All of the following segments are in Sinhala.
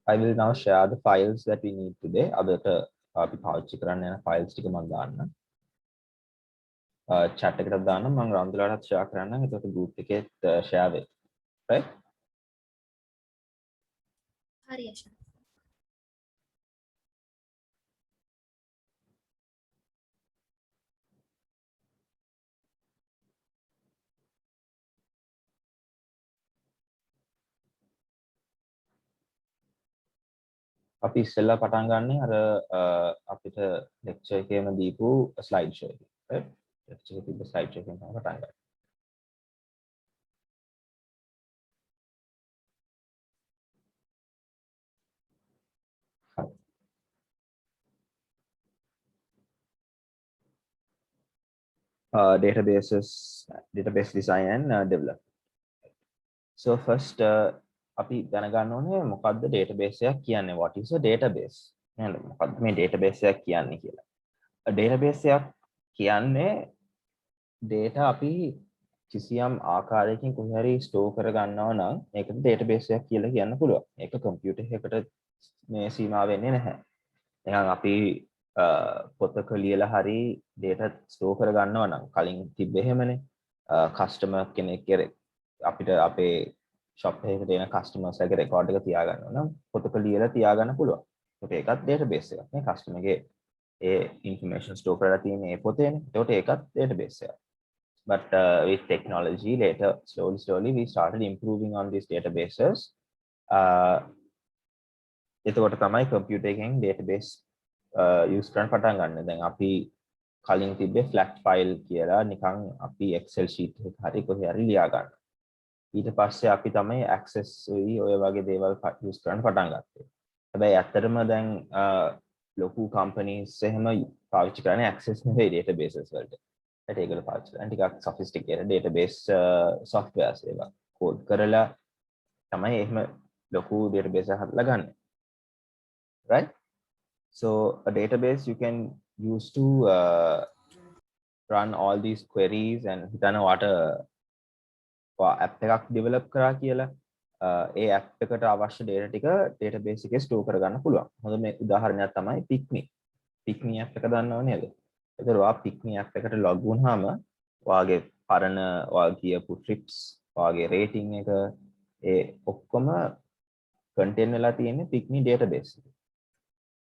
I will now share the files that we need today. අදට අපි පාවිච්චි කරන්න යන files ටික මම දාන්න. chat එකකට දාන්න මම රන්දුලාටත් share කරන්නම්. එතකොට group එකේ share වෙයි. Right? හරි අශෝක. අපි ඉස්සෙල්ලා පටන් ගන්න අර අපිට lecture එකේම දීපු slide show එක. Right? lecture එකේ තිබ්බ slide show එකෙන් තමයි පටන් ගන්න. Database design and development. So first අපි දැනගන්න ඕනේ මොකක්ද database එකක් කියන්නේ. What is a database? නේද? මොකක්ද මේ database එකක් කියන්නේ කියලා. database එකක් කියන්නේ data අපි කිසියම් ආකාරයකින් කොහේ හරි store කර ගන්නවා නම් ඒකට database එකක් කියලා කියන්න පුළුවන්. ඒක computer එකකට මේ සීමා වෙන්නේ නැහැ. නිකන් අපි පොතක ලියලා හරි data store කර ගන්නවා නම් කලින් තිබ්බ එහෙමනේ customer කෙනෙක් අපිට අපේ shop එකකට එන customers ගේ record එක තියාගන්න නම් පොතක ලියලා තියාගන්න පුළුවන්. ඒකත් database එකක් නේ customer ගේ ඒ information store කරලා තියෙන ඒ පොතේනේ. ඒකට ඒකත් database එකක්. But with technology later slowly we started improving on these databases. එතකොට තමයි computer එකෙන් database use කරන්න පටන් ගන්න. දැන් අපි කලින් තිබ්බේ flat file කියලා නිකන් අපි excel sheet එකක හරි කොහේ හරි ලියා ගන්න. ඊට පස්සේ අපි තමයි access ඔය වගේ දේවල් use කරන්න පටන් ගත්තේ. හැබැයි ඇත්තටම දැන් ලොකු companies එහෙම පාවිච්චි කරන්නේ access නෙවෙයි databases වලට. ඒකල පාවිච්චි කරන්නේ ටිකක් sophisticated database softwares ඒවා code කරලා තමයි එහෙම ලොකු database එකක් හදලා ගන්න. Right? So a database you can use to run all these queries and හිතන වට app එකක් develop කරා කියලා ඒ app එකට අවශ්‍ය data ටික database එකේ store කරගන්න පුළුවන්. හොඳ මේ උදාහරණයක් තමයි Picnic. Picnic app එක දන්නව නේද? ඒතර ඔයා Picnic app එකට log වුණාම ඔයාගේ පරණ ඔයා ගියපු trips, ඔයාගේ rating එක ඒ ඔක්කොම contain වෙලා තියෙන්නේ Picnic database එකේ.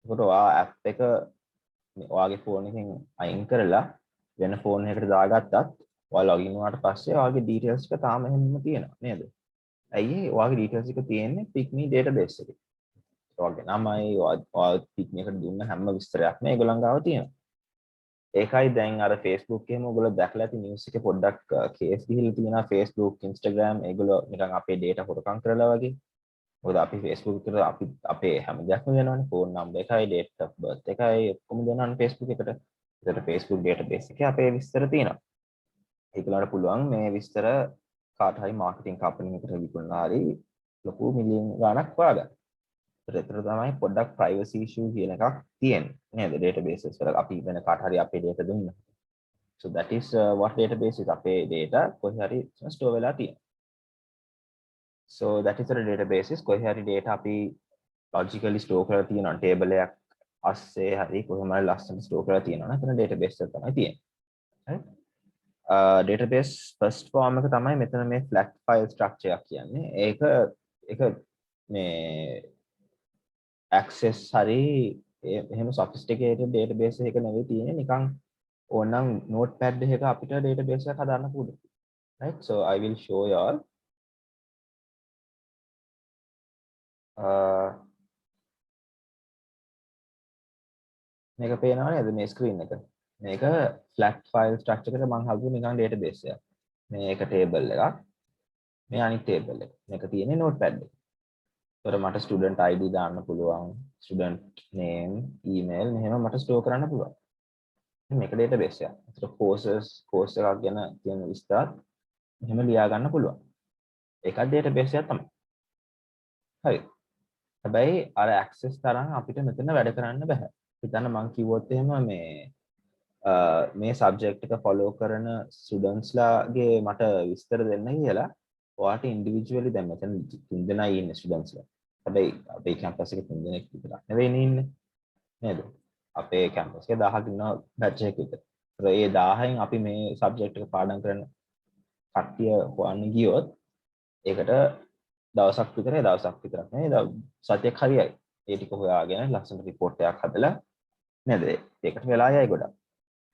ඒකට ඔයා app එක ඔයාගේ phone එකෙන් අයින් කරලා වෙන phone එකකට දාගත්තත් ඔයා login වුණාට පස්සේ ඔයාගේ details ටික තාම එහෙමම තියෙනවා නේද? ඇයි ඔයාගේ details ටික තියෙන්නේ Picnic database එකේ. ඔයාගේ නමයි ඔයා Picnic එකට දුන්න හැම විස්තරයක්ම ඒගොල්ලන් ගාව තියෙනවා. ඒකයි දැන් අර Facebook එකේම ඔයගොල්ලෝ දැකලා ඇති news එකේ පොඩ්ඩක් case ගිහිල්ලා තියෙනවා Facebook, Instagram ඒගොල්ලෝ නිකන් අපේ data හොරකම් කරලා වගේ. මොකද අපි Facebook එකට අපි අපේ හැම දෙයක්ම දෙනවනේ phone number එකයි date of birth එකයි ඔක්කොම දෙනවනේ Facebook එකට. ඒකට Facebook database එකේ අපේ විස්තර තියෙනවා. ඒගොල්ලන්ට පුළුවන් මේ විස්තර කාට හරි marketing company එකකට විකුණලා හරි ලොකු මිලියන් ගණක් හොයාගන්න. ඒතර තමයි පොඩ්ඩක් privacy issue කියන එකක් තියෙන්නේ නේද databases වල අපි වෙන කාට හරි අපේ data දුන්නා. So that is what database is අපේ data කොහේ හරි store වෙලා තියෙනවා. So that is the databases කොහේ හරි data අපි logically store කරලා තියෙනවා table එකක් අස්සේ හරි කොහොම හරි ලස්සන store කරලා තියෙනවා නම් එතන database එක තමයි තියෙන්නේ. right? Database first form එක තමයි මෙතන මේ flat file structure එකක් කියන්නේ. ඒක මේ access හරි එහෙම sophisticated database එකක නෙවෙයි තියෙන්නේ නිකන් ඕනනම් notepad එකක අපිට database එකක් හදාන්න පුළුවන්. right? So I will show you all මේක පේනව නේද මේ screen එක? මේක flat file structure එකට මම හදුව නිකන් database එකක්. මේක table එකක්. මේ අනිත් table එක. මේක තියෙන්නේ notepad එකේ. ඒතර මට student ID දාන්න පුළුවන්, student name, email මෙහෙම මට store කරන්න පුළුවන්. මේක database එකක්. ඒතර course එකක් ගැන තියෙන විස්තර මෙහෙම ලියා ගන්න පුළුවන්. ඒකත් database එකක් තමයි. හරි. හැබැයි අර access තරම් අපිට මෙතන වැඩ කරන්න බෑ. හිතන්න මම කිව්වොත් එහෙම මේ subject එක follow කරන students ලාගේ මට විස්තර දෙන්න කියලා ඔයාට individually දැන් මෙතන 3 දෙනයි ඉන්නේ students ලා. හැබැයි අපේ කැම්පස් එකේ 3 දෙනෙක් විතරක් නෙවෙයි ඉන්නේ නේද? අපේ කැම්පස් එකේ 1000ක් ඉන්නවා බැච් එකක විතර. ඒ 1000න් අපි මේ සබ්ජෙක්ට් එක පාඩම් කරන කට්ටිය හොයන්න ගියොත් ඒකට දවසක් විතරක් නෙවෙයි සතියක් හරියයි. ඒ ටික හොයාගෙන ලස්සන report එකක් හදලා නේද? ඒකට වෙලා යයි ගොඩක්.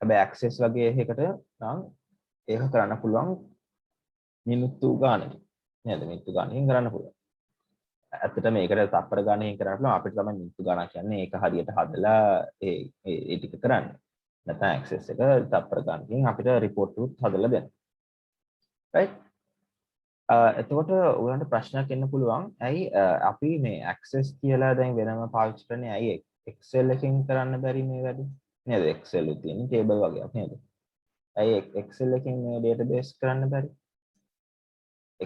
හැබැයි access වගේ එකකට නම් ඒක කරන්න පුළුවන් මිනිත්තු ගානකින්. නේද? මිනිත්තු ගානකින් කරන්න පුළුවන්. ඇත්තට මේකට තප්පර ගානකින් කරන්න පුළුවන්. අපිට තමයි මිනිත්තු ගානක් කියන්නේ ඒක හරියට හදලා ඒ ටික කරන්න. නැත්නම් access එක තප්පර ගානකින් අපිට report උත් හදලා දෙන්න. right? එතකොට ඔයගලන්ට ප්‍රශ්නයක් එන්න පුළුවන්. ඇයි අපි මේ access කියලා දැන් වෙනම පාවිච්චි කරන්නේ ඇයි Excel එකකින් කරන්න බැරි මේ වැඩ? නේද? Excel එකේ තියෙන table වගේක් නේද? ඇයි Excel එකකින් මේ database කරන්න බැරි?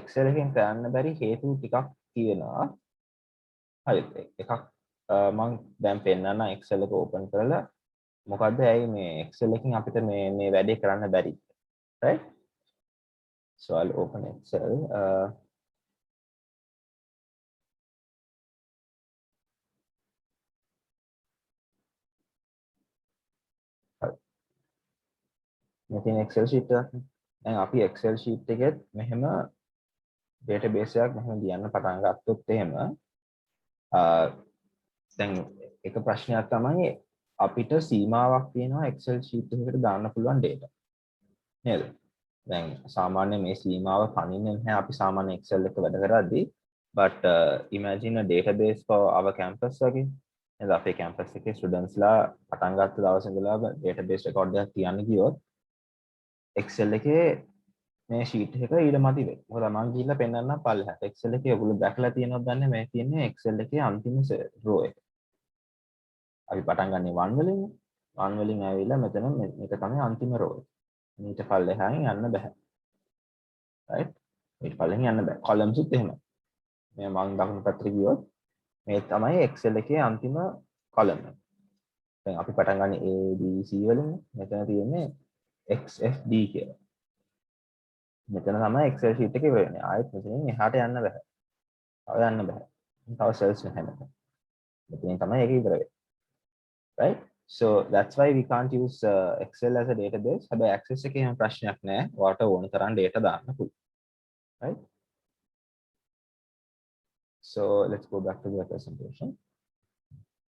Excel එකෙන් කරන්න බැරි හේතු ටිකක් තියෙනවා. හරි. එකක් මම දැන් පෙන්නන්න Excel එක open කරලා මොකද්ද ඇයි මේ Excel එකකින් අපිට මේ වැඩේ කරන්න බැරි? right? So I'll open Excel. මෙතන Excel sheet එකක්. දැන් අපි Excel sheet එකෙත් මෙහෙම database එකක් මෙහෙම ලියන්න පටන් ගත්තොත් එහෙම දැන් එක ප්‍රශ්නයක් තමයි අපිට සීමාවක් තියෙනවා Excel sheet එකකට දාන්න පුළුවන් data. නේද? දැන් සාමාන්‍ය මේ සීමාව පනින්නේ නැහැ අපි සාමාන්‍ය Excel එක වැඩ කරද්දී. But imagine a database for our campus වගේ. නේද? අපේ campus එකේ students ලා පටන් ගත්ත දවසේ ඉඳලා database record එකක් තියන්න ගියොත් Excel එකේ මේ sheet එක ඊට මදි වෙයි. මොකද මම ගිහිල්ලා පෙන්නන්නම් පල්ලෙහාට. Excel එකේ ඔයගොල්ලෝ දැකලා තියෙනවද දන්නේ මේ තියෙන්නේ Excel එකේ අන්තිම row එක. අපි පටන් ගන්නේ 1 වලින්. 1 වලින් ආවිලා මෙතන මේක තමයි අන්තිම row එක. ඊට පල්ලෙහායින් යන්න බෑ. right? ඊට පල්ලෙහායින් යන්න බෑ. columns උත් එහෙමයි. මේ මම දකුණු පැත්තට ගියොත් මේ තමයි Excel එකේ අන්තිම column එක. දැන් අපි පටන් ගන්නේ A B C වලින්. මෙතන තියෙන්නේ XFD කියලා. මෙතන තමයි Excel sheet එකේ වෙන්නේ. ආයෙත් මෙතනින් එහාට යන්න බෑ. තව යන්න බෑ. තව cells නැහැ මෙතන. මෙතනින් තමයි ඒක ඉවර වෙන්නේ. right? So that's why we can't use Excel as a database. හැබැයි access එකේ එහෙම ප්‍රශ්නයක් නැහැ. ඔයාලට ඕන තරම් data දාන්න පුළුවන්. right? So let's go back to the presentation.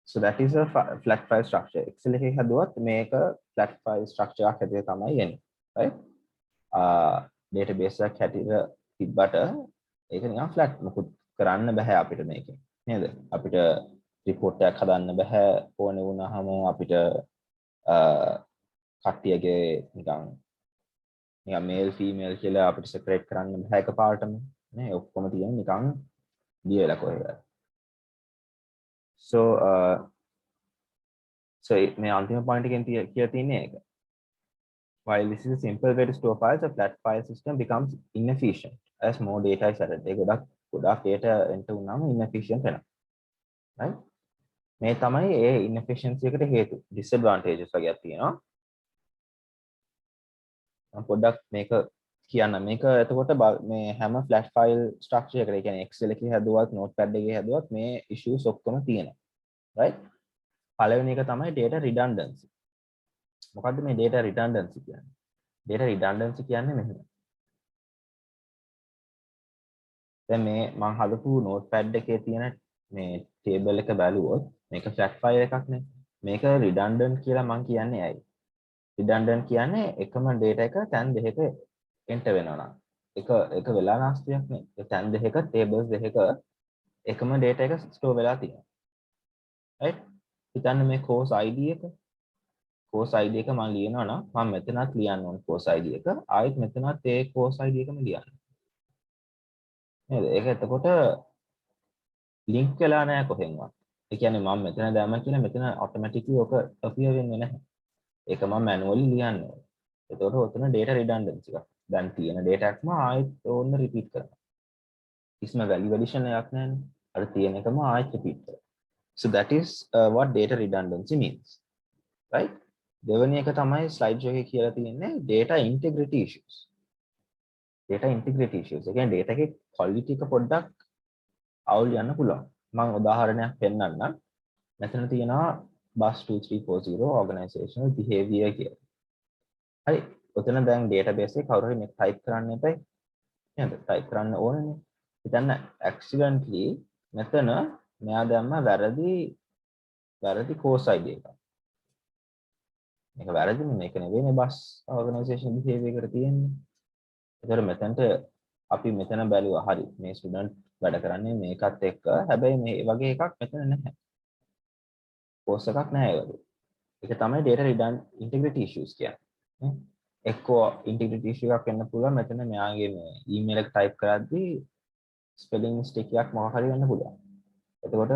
So that is a flat file structure. Excel එකේ හදුවත් මේක flat file structure එකක් හැටියට තමයි එන්නේ. right? database එකක් හැටියට තිබ්බට ඒක නිකන් flat මොකුත් කරන්න බෑ අපිට මේකෙන්. නේද? අපිට report එකක් හදන්න බෑ ඕනේ වුණාම අපිට කට්ටියගේ නිකන් male female කියලා අපිට separate කරන්න බෑ එකපාරටම නේ ඔක්කොම තියෙන නිකන් දියලා කොහෙද. So මේ අන්තිම point එකෙන් කියලා තියෙන්නේ ඒක. While this is a simple way to store files, a flat file system becomes inefficient as more data is added. ඒ ගොඩක් data enter වුණාම inefficient වෙනවා. right? මේ තමයි ඒ inefficiency එකට හේතු. disadvantages වගේක් තියෙනවා. මම පොඩ්ඩක් මේක කියන්න. මේක එතකොට මේ හැම flat file structure එකකට, ඒ කියන්නේ Excel එකේ හැදුවත් notepad එකේ හැදුවත් මේ issues ඔක්කොම තියෙනවා. right? පළවෙනි එක තමයි data redundancy. මොකද්ද මේ data redundancy කියන්නේ? data redundancy කියන්නේ මෙහෙම. දැන් මේ මම හදපු notepad එකේ තියෙන මේ table එක බැලුවොත් මේක flat file එකක් නේ. මේක redundant කියලා මම කියන්නේ ඇයි? redundant කියන්නේ එකම data එක තැන් දෙකක enter වෙනවා නම්. එක වෙලා නැස්තියක් නේ. ඒ තැන් දෙකක tables දෙකක එකම data එක store වෙලා තියෙනවා. right? හිතන්න මේ course ID එක. course ID එක මම ලියනවා නම් මම මෙතනත් ලියන්න ඕන course ID එක. ආයෙත් මෙතනත් ඒ course ID එකම ලියන්න. නේද? ඒක එතකොට link වෙලා නැහැ කොහෙන්වත්. ඒ කියන්නේ මම මෙතන දැම්ම කියලා මෙතන automatically ඔක appear වෙන්නේ නැහැ. ඒක මම manually ලියන්න ඕනේ. එතකොට ඔතන data redundancy එකක්. දැන් තියෙන data එකම ආයෙත් ඕන්න repeat කරනවා. කිසිම value addition එකක් නැහැනේ. අර තියෙන එකම ආයෙත් repeat කරනවා. So that is what data redundancy means. right? දෙවෙනි එක තමයි slide show එකේ කියලා තියෙන්නේ data integrity issues. data integrity issues. ඒ කියන්නේ data එකේ quality එක පොඩ්ඩක් අවුල් යන්න පුළුවන්. මම උදාහරණයක් පෙන්නන්නම්. මෙතන තියෙනවා bus 2340 organizational behavior කියලා. හරි. ඔතන දැන් database එකේ කවුරු හරි මේක type කරන්න එපයි. නේද? type කරන්න ඕනනේ. හිතන්න accidentally මෙතන මෙයා දැම්ම වැරදි course ID එකක්. මේක වැරදිනේ, මේක නෙවෙයිනේ bus organization behavior එකට තියෙන්නේ. ඒතර මෙතනට අපි මෙතන බැලුවා හරි මේ ස්ටුඩන්ට් වැඩ කරන්නේ මේකත් එක්ක. හැබැයි මේ වගේ එකක් මෙතන නැහැ. course එකක් නැහැ ඒ වගේ. ඒක තමයි data integrity issues කියන්නේ. එක්කෝ integrity issue එකක් වෙන්න පුළුවන්. මෙතන මෙයාගේ මේ email එක type කරද්දී spelling mistake එකක් මොකක් හරි වෙන්න පුළුවන්. එතකොට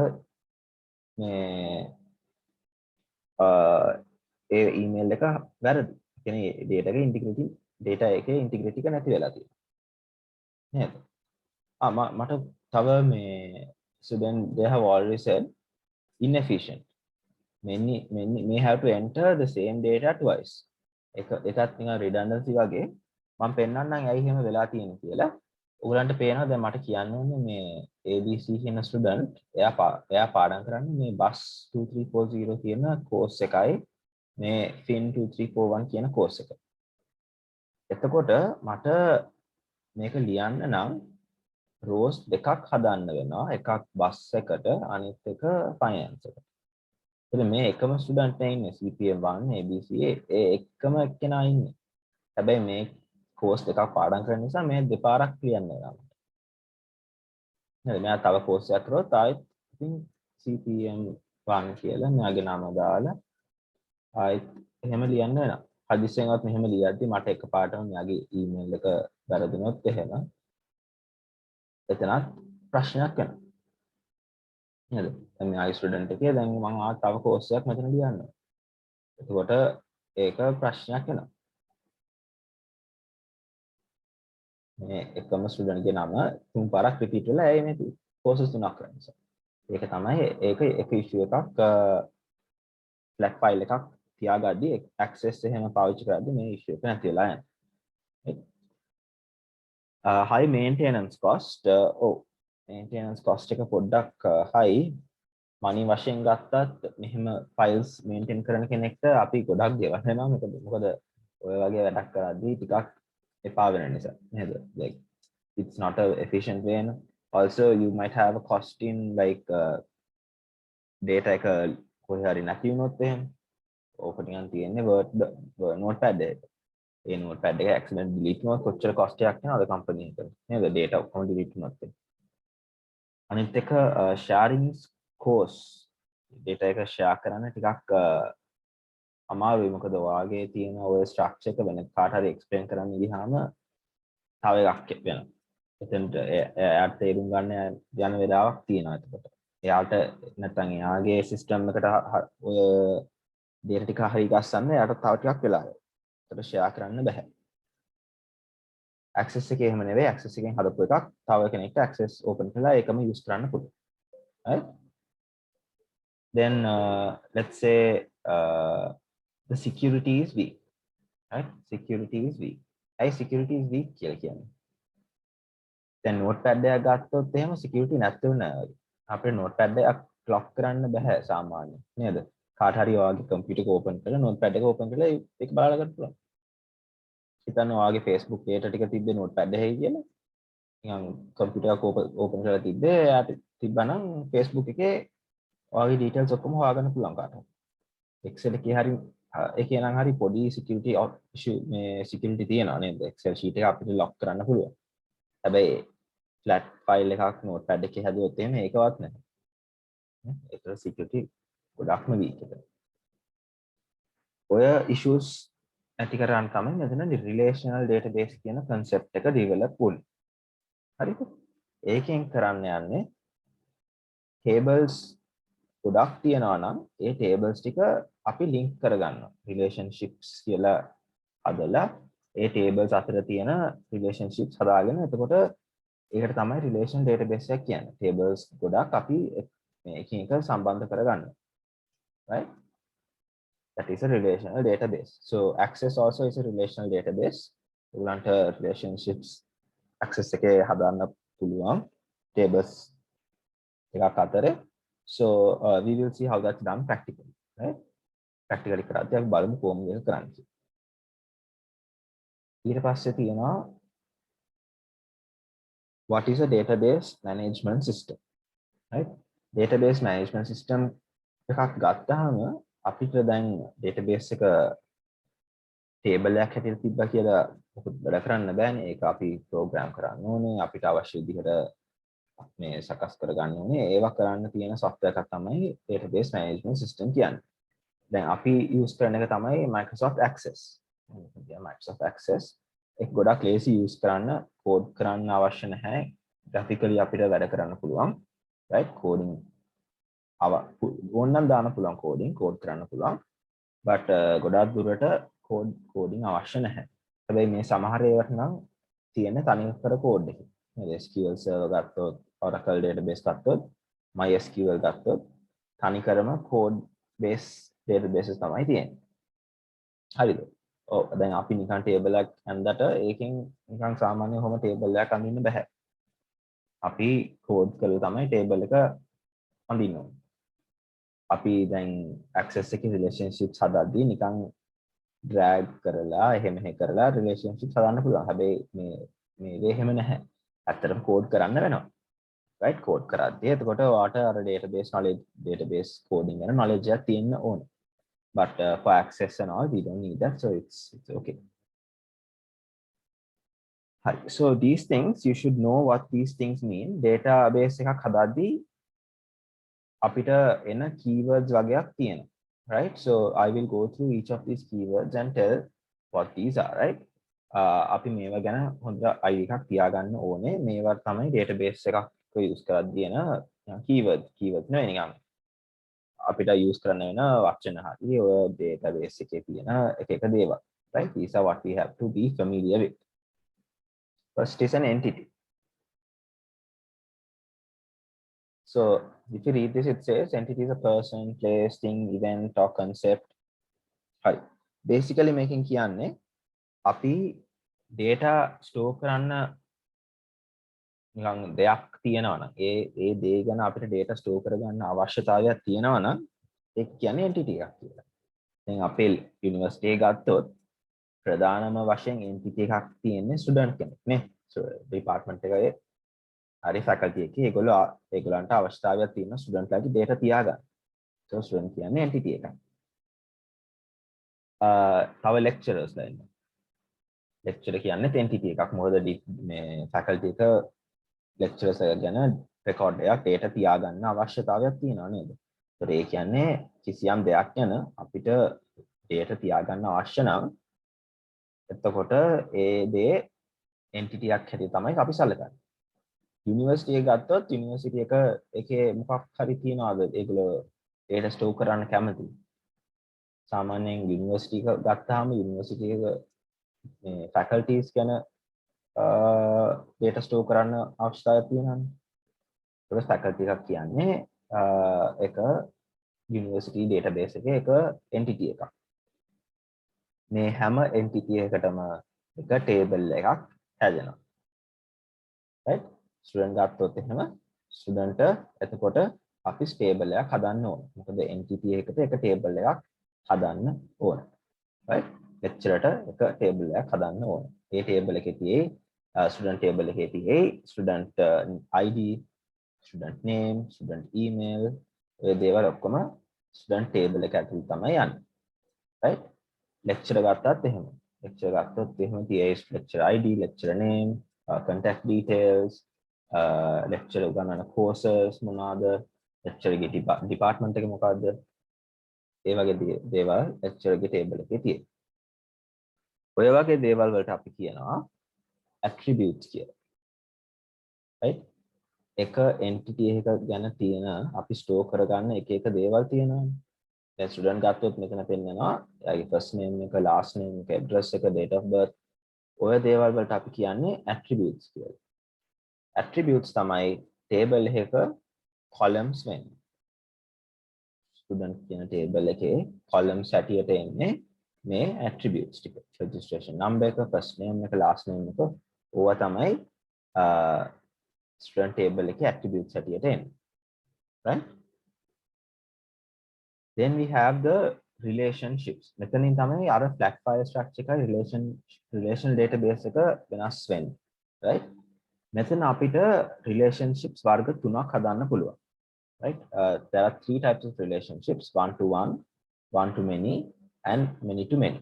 මේ ඒ email එක වැරදි. කියන්නේ data එකේ integrity එක නැති වෙලා තියෙනවා. නේද? මට තව මේ so then they have already said inefficient. Many may have to enter the same data twice. එකත් නිකන් redundancy වගේ. මම පෙන්නන්නම් ඇයි එහෙම වෙලා තියෙන්නේ කියලා. ඔයගලන්ට පේනවා දැන් මට කියන්න ඕනේ මේ ABC කියන ස්ටුඩන්ට් එයා පාඩම් කරන්නේ මේ bus 2340 කියන course එකයි මේ fin 2341 කියන course එක. එතකොට මට මේක ලියන්න නම් rows දෙකක් හදන්න වෙනවා. එකක් bus එකට අනිත් එක finance එකට. එතන මේ එකම ස්ටුඩන්ට් නේ ඉන්නේ CPM1 ABC ඒ එකම එක්කෙනා ඉන්නේ. හැබැයි මේ course දෙකක් පාඩම් කරන නිසා මේ දෙපාරක් ලියන්න වෙනවා. නේද? මෙයා තව course එකක් කරොත් ආයෙත් ඉතින් CPM1 කියලා මෙයාගේ නම දාලා ආයෙත් එහෙම ලියන්න වෙනවා. හදිස්සියෙන්වත් මෙහෙම ලියද්දි මට එකපාරටම මෙයාගේ email එක වැරදුනොත් එහෙම එතනත් ප්‍රශ්නයක් වෙනවා. නේද? දැන් මෙයාගේ ස්ටුඩන්ට් එකේ දැන් මම තව course එකක් මෙතන ලියන්න. එතකොට ඒක ප්‍රශ්නයක් වෙනවා. මේ එකම ස්ටුඩන්ට් ගේ නම තුන් පාරක් රිපීට් වෙලා ඇයි මේ courses තුනක් කරන්නේ නිසා. ඒක තමයි ඒක issue එකක් flat file එකක් තියාගද්දී access එහෙම පාවිච්චි කරද්දී මේ issue එක නැති වෙලා යනවා. high maintenance cost maintenance cost එක පොඩ්ඩක් high money වශයෙන් ගත්තත් මෙහෙම files maintain කරන කෙනෙක්ට අපි ගොඩක් ගෙවන්න වෙනවා. මොකද ඔය වගේ වැඩක් කරද්දී ටිකක් එපා වෙන නිසා නේද? Like it's not a efficient way. Also you might have a cost in like data එක කොහේ හරි නැති වුණොත් එහෙම ඕක නිකන් තියෙන්නේ word notepad එක. ඒ notepad එක accident delete වුණොත් කොච්චර cost එකක් යනවද company එකට නේද? data ඔක්කොම delete වුණොත්. අනිත් එක sharing course data එක share කරන්න ටිකක් අමාරුයි. මොකද ඔයාගේ තියෙන ඔය structure එක වෙන කාට හරි explain කරන්න ගියාම තව එකක් වෙනවා. එතනට එයාට තේරුම් ගන්න යන වෙලාවක් තියෙනවා. එතකොට එයාට නැත්නම් එයාගේ system එකට ඔය data ටික හරි ගස්සන්න එයාට තව ටිකක් වෙලා යනවා. ඒකට share කරන්න බෑ. access එකේ එහෙම නෙවෙයි. access එකෙන් හදපු එකක් තව කෙනෙක්ට access open කරලා ඒකම use කරන්න පුළුවන්. right? Then let's say the security is weak. Right? Security is weak. Hey, security is weak කියලා කියන්නේ. දැන් notepad එකක් ගත්තොත් එහෙම security නැත්නම් නෑ. අපේ notepad එකක් lock කරන්න බෑ සාමාන්‍යයෙන්. නේද? කාට හරි ඔයාගේ computer එක open කරලා notepad එක open කරලා ඒක බලලා ගන්න පුළුවන්. හිතන්න ඔයාගේ Facebook data ටික තිබ්බේ notepad එකේ කියලා. නිකන් computer එක open කරලා තිබ්බේ එයාට තිබ්බනම් Facebook එකේ ඔයාගේ details ඔක්කොම හොයාගන්න පුළුවන් කාට හරි. Excel එකේ හරි ඒකේ නම් හරි පොඩි security issue මේ security තියෙනවා නේද? Excel sheet එක අපිට lock කරන්න පුළුවන්. හැබැයි flat file එකක් notepad එකේ හැදුවොත් එහෙම ඒකවත් නැහැ. ඒතර security ගොඩක්ම weak එක. ඔය issues ඇති කරගන්න තමයි මෙතන relational database කියන concept එක develop වුනේ. හරිද? ඒකෙන් කරන්න යන්නේ tables ගොඩක් තියනවා නම් ඒ tables ටික අපි link කරගන්නවා. relationships කියලා හදලා ඒ tables අතර තියෙන relationships හදාගෙන එතකොට ඒකට තමයි relational database එක කියන්නේ. tables ගොඩක් අපි මේකින් එක සම්බන්ධ කරගන්නවා. right? That is a relational database. So access also is a relational database. ඔයගලන්ට relationships access එකේ හදාන්න පුළුවන් tables එකක් අතරේ. So we will see how that's done practically, right? Practically කරද්දී අපි බලමු කොහොමද ඒක කරන්නේ. ඊට පස්සේ තියෙනවා what is a database management system, right? Database management system එකක් ගත්තාම අපිට දැන් database එක table එකක් හැටියට තිබ්බා කියලා මොකද වැඩ කරන්න බෑනේ. ඒක අපි program කරන්න ඕනේ. අපිට අවශ්‍ය විදිහට මේ සකස් කරගන්න ඕනේ. ඒවා කරන්න තියෙන software එකක් තමයි database management system කියන්නේ. දැන් අපි use කරන එක තමයි Microsoft Access. Microsoft Access එක ගොඩක් lazy use කරන්න, code කරන්න අවශ්‍ය නැහැ. graphically අපිට වැඩ කරන්න පුළුවන්, right? coding ඕනනම් දාන්න පුළුවන් code කරන්න පුළුවන්. but ගොඩක් දුරට coding අවශ්‍ය නැහැ. හැබැයි මේ සමහර ඒවාට නම් තියෙන තනිකර code එක. SQL server ගත්තොත්, Oracle database ගත්තොත්, MySQL ගත්තොත් තනිකරම code base databases තමයි තියෙන්නේ. හරිද? ඔව් දැන් අපි නිකන් table එකක් අඳට ඒකෙන් නිකන් සාමාන්‍ය කොහොම table එකක් අඳින්න බෑ. අපි code කරලා තමයි table එක අඳින්න ඕනේ. අපි දැන් access එකේ relationships හදද්දී නිකන් drag කරලා එහෙම කරලා relationships හදන්න පුළුවන්. හැබැයි මේ එහෙම නැහැ. ඇත්තටම code කරන්න වෙනවා. right? code කරද්දී එතකොට ඔයාට අර database coding ගැන knowledge එකක් තියෙන්න ඕනේ. but for access and all we don't need that, so it's okay. So these things you should know what these things mean. Database එකක් හදද්දී අපිට එන keywords වගේක් තියෙනවා, right? So I will go through each of these keywords and tell what these are, right? අපි මේවා ගැන හොඳ idea එකක් තියාගන්න ඕනේ. මේවා තමයි database එකක් use කරද්දී එන keywords නේ නිකන් අපිට use කරන්න වෙන වචන හරි ඔය database එකේ තියෙන එක දේවල්, right? These are what we have to be familiar with. First is an entity. So if you read this, it says entity is a person, place, thing, event or concept. Hi. Basically making කියන්නේ අපි data store කරන්න නිකන් දෙයක් තියෙනවා නම් ඒ දේ ගැන අපිට data store කරගන්න අවශ්‍යතාවයක් තියෙනවා නම් ඒක කියන්නේ entity එකක් කියලා. දැන් අපේ university එක ගත්තොත් ප්‍රධානම වශයෙන් entity එකක් තියෙන්නේ student කෙනෙක් නේ. So department එකේ හරි faculty එකේ ඒගොල්ලන්ට අවශ්‍යතාවයක් තියෙන student ලාගේ data තියාගන්න. So student කියන්නේ entity එකක්. තව lecturers ලා ඉන්නවා. lecturer කියන්නේ entity එකක්. මොකද මේ faculty එක lecturers ගැන record එකක් data තියාගන්න අවශ්‍යතාවයක් තියෙනවා නේද? ඒතර ඒ කියන්නේ කිසියම් දෙයක් ගැන අපිට data තියාගන්න අවශ්‍ය නම් එතකොට ඒ දේ entity එකක් හැටියට තමයි අපි සැලකන්නේ. යුනිවර්සිටි එක ගත්තොත් යුනිවර්සිටි එකේ මොකක් හරි තියනවාද ඒගොල්ලෝ data store කරන්න කැමති. සාමාන්‍යයෙන් යුනිවර්සිටි එක ගත්තාම යුනිවර්සිටි එක මේ faculties ගැන data store කරන්න අවශ්‍යතාවයක් තියෙනවානේ. ඒක faculty එකක් කියන්නේ එක යුනිවර්සිටි database එකේ එක entity එකක්. මේ හැම entity එකකටම එක table එකක් හැදෙනවා. right? student ගත්තොත් එහෙම student එතකොට අපි table එකක් හදන්න ඕන. මොකද entity එකකට එක table එකක් හදන්න ඕන. right? lecturer එක table එකක් හදන්න ඕන. ඒ table එකේ තියෙයි student table එකේ තියෙයි student ID, student name, student email ඔය දේවල් ඔක්කොම student table එක ඇතුළේ තමයි යන්නේ. right? lecturer ගත්තත් එහෙම. lecturer ගත්තොත් එහෙම තියෙයි lecturer ID, lecturer name, contact details, lecturer උගන්වන courses මොනවාද, lecturer ගේ department එක මොකද්ද, ඒ වගේ දේවල් lecturer ගේ table එකේ තියෙයි. ඔය වගේ දේවල් වලට අපි කියනවා attributes කියලා. right? එක entity එකක ගැන තියෙන අපි store කරගන්න එක දේවල් තියෙනවානේ. දැන් student ගත්තොත් මෙතන පෙන්නනවා එයාගේ first name එක, last name එක, address එක, date of birth ඔය දේවල් වලට අපි කියන්නේ attributes කියලා. attributes තමයි table එකක columns වෙන්නේ. student කියන table එකේ columns හැටියට එන්නේ මේ attributes ටික. registration number එක, first name එක, last name එක ඕවා තමයි student table එකේ attributes හැටියට එන්නේ. right? Then we have the relationships. මෙතනින් තමයි අර flat file structure එකයි relational database එක වෙනස් වෙන්නේ, right? මෙතන අපිට relationships වර්ග තුනක් හදන්න පුළුවන්, right? There are three types of relationships: one to one, one to many, and many to many.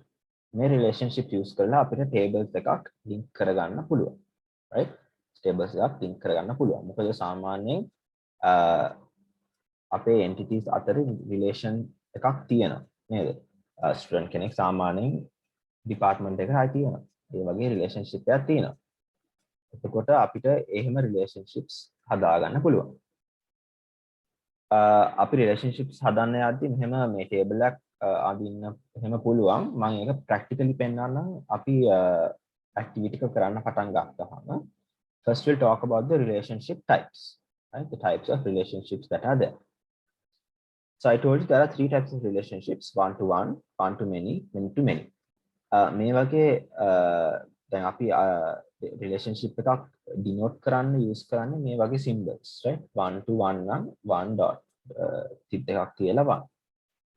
මේ relationship use කරලා අපිට tables එකක් link කරගන්න පුළුවන්, right? tables එකක් link කරගන්න පුළුවන්. මොකද සාමාන්‍යයෙන් අපේ entities අතර relation එකක් තියෙනවා නේද? student කෙනෙක් සාමාන්‍යයෙන් department එකකට අයිති වෙනවා. ඒ වගේ relationship එකක් තියෙනවා. එතකොට අපිට එහෙම relationships හදාගන්න පුළුවන්. අපි relationships හදන්න යද්දි මෙහෙම මේ table එකක් අඳින්න එහෙම පුළුවන්. මම ඒක practically පෙන්නන්නම්. අපි activity එක කරන්න පටන් ගත්තාම first we'll talk about the relationship types, right? The types of relationships that are there. So I told you there are three types of relationships: one to one, one to many, many to many. මේ වගේ දැන් අපි relationship එකක් denote කරන්න use කරන්නේ මේ වගේ symbols, right? one to one නම් one dot තිත් එකක් තියලා one.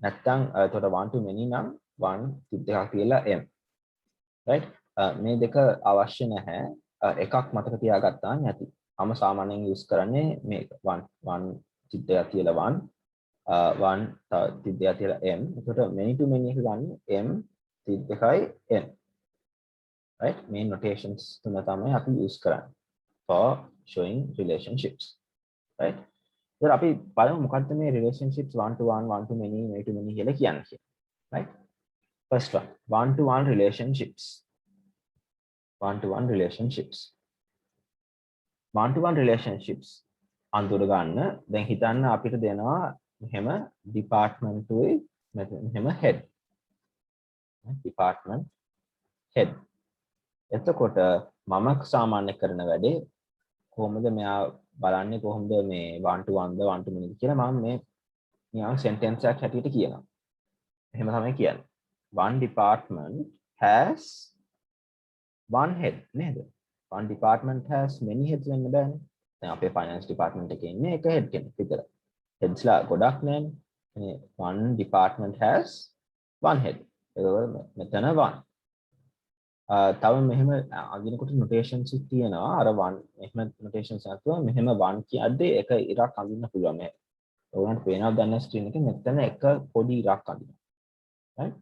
නැත්නම් එතකොට one to many නම් one තිත් එකක් තියලා m, right? මේ දෙක අවශ්‍ය නැහැ. එකක් මතක තියාගත්තා නැති. මම සාමාන්‍යයෙන් use කරන්නේ මේක one තිත් එකක් තියලා one one තිත් දෙකක් තියලා m. එතකොට many to many එක ගන්න m තිත් එකයි n, right? Main notations තුන තමයි අපි use කරන්නේ for showing relationships, right? ඉතින් අපි බලමු මොකක්ද මේ relationships one to one, one to many, many to many කියලා කියන්නේ, right? First one to one relationships. One to one relationships. One to one relationships අඳුර ගන්න දැන් හිතන්න අපිට දෙනවා මෙහෙම department උයි මෙහෙම head, department head. එතකොට මම සාමාන්‍ය කරන වැඩේ කොහොමද මෙයා බලන්නේ කොහොමද මේ one to one the one to many කියලා මම මේ නිකන් sentence එකක් හැටියට කියනවා. එහෙම තමයි කියන්නේ. One department has one head නේද? One department has many heads වෙන්න බෑනේ. දැන් අපේ finance department එකේ ඉන්නේ එක head කෙනෙක් විතරයි. heads ලා ගොඩක් නෑනේ. One department has one head. ඒක මෙතන one. තව මෙහෙම අඳිනකොට notations තියෙනවා. අර one මෙහෙම notations නැතුව මෙහෙම one කියද්දී එක ඉරක් අඳින්න පුළුවන්. මේ ඔයගොල්ලන්ට පේනවද දන්නේ screen එකේ මෙතන එක පොඩි ඉරක් අඳිනවා. right?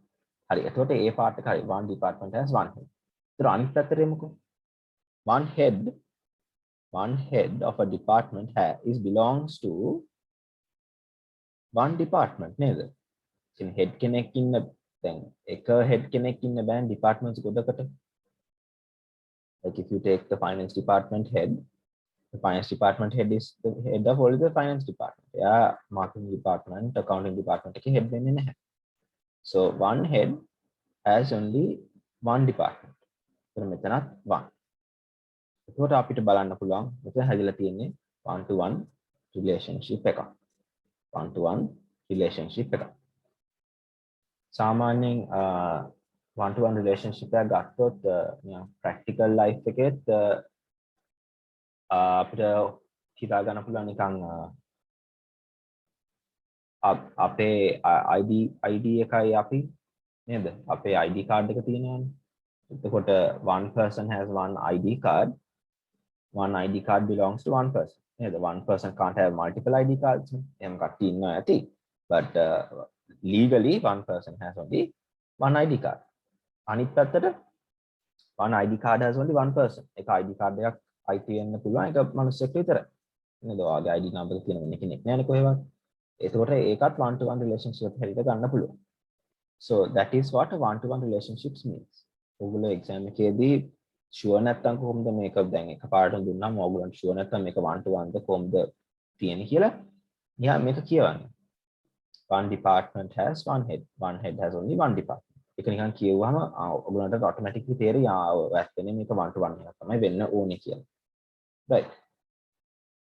හරි. එතකොට ඒ part එක හරි. One department has one head. ඒතර අනිත් පැත්තට එමුකෝ. One head of a department belongs to one department නේද? ඉතින් head කෙනෙක් ඉන්න දැන් එක head කෙනෙක් ඉන්න බෑන් departments ගොඩකට. Like if you take the finance department head, the finance department head is the head of all the finance department. Yeah, marketing department, accounting department එකේ head වෙන්නේ නැහැ. So one head has only one department. so මෙතනත් one. එතකොට අපිට බලන්න පුළුවන් මෙතන හැදිලා තියෙන්නේ one to one relationship එකක්. one to one relationship එකක්. සාමාන්‍යයෙන් one to one relationship එක ගත්තොත් practical life එකෙත් අපිට හිතා ගන්න පුළුවන් නිකන් අපේ ID එකයි අපි නේද? අපේ ID card එක තියෙනවානේ. එතකොට one person has one ID card. One ID card belongs to one person. නේද? One person can't have multiple ID cards. එහෙම කට්ටිය ඉන්නවා ඇති. But legally one person has only one ID card. අනිත් පැත්තට one ID card has only one person. එක ID card එකක් අයිති වෙන්න පුළුවන් එක මිනිස්සෙක් විතරයි. නේද? ඔයාගේ ID number එක තියෙන වෙන කෙනෙක් නෑනේ කොහෙවත්. ඒකෝට ඒකත් one to one relationship හැටියට ගන්න පුළුවන්. So that is what a one to one relationships means. ඔයගොල්ලෝ exam එකේදී sure නැත්තම් කොහොමද මේක දැන් එකපාරට දුන්නාම ඔයගොල්ලන්ට sure නැත්තම් මේක one to one ද කොහොමද තියෙන්නේ කියලා යා මේක කියවන්න. One department has one head. One head has only one department. ඒක නිකන් කියවුවාම ඔයගොල්ලන්ට automatically තේරෙයි ඇත්තනේ මේක one to one එකක් තමයි වෙන්න ඕනේ කියලා. Right.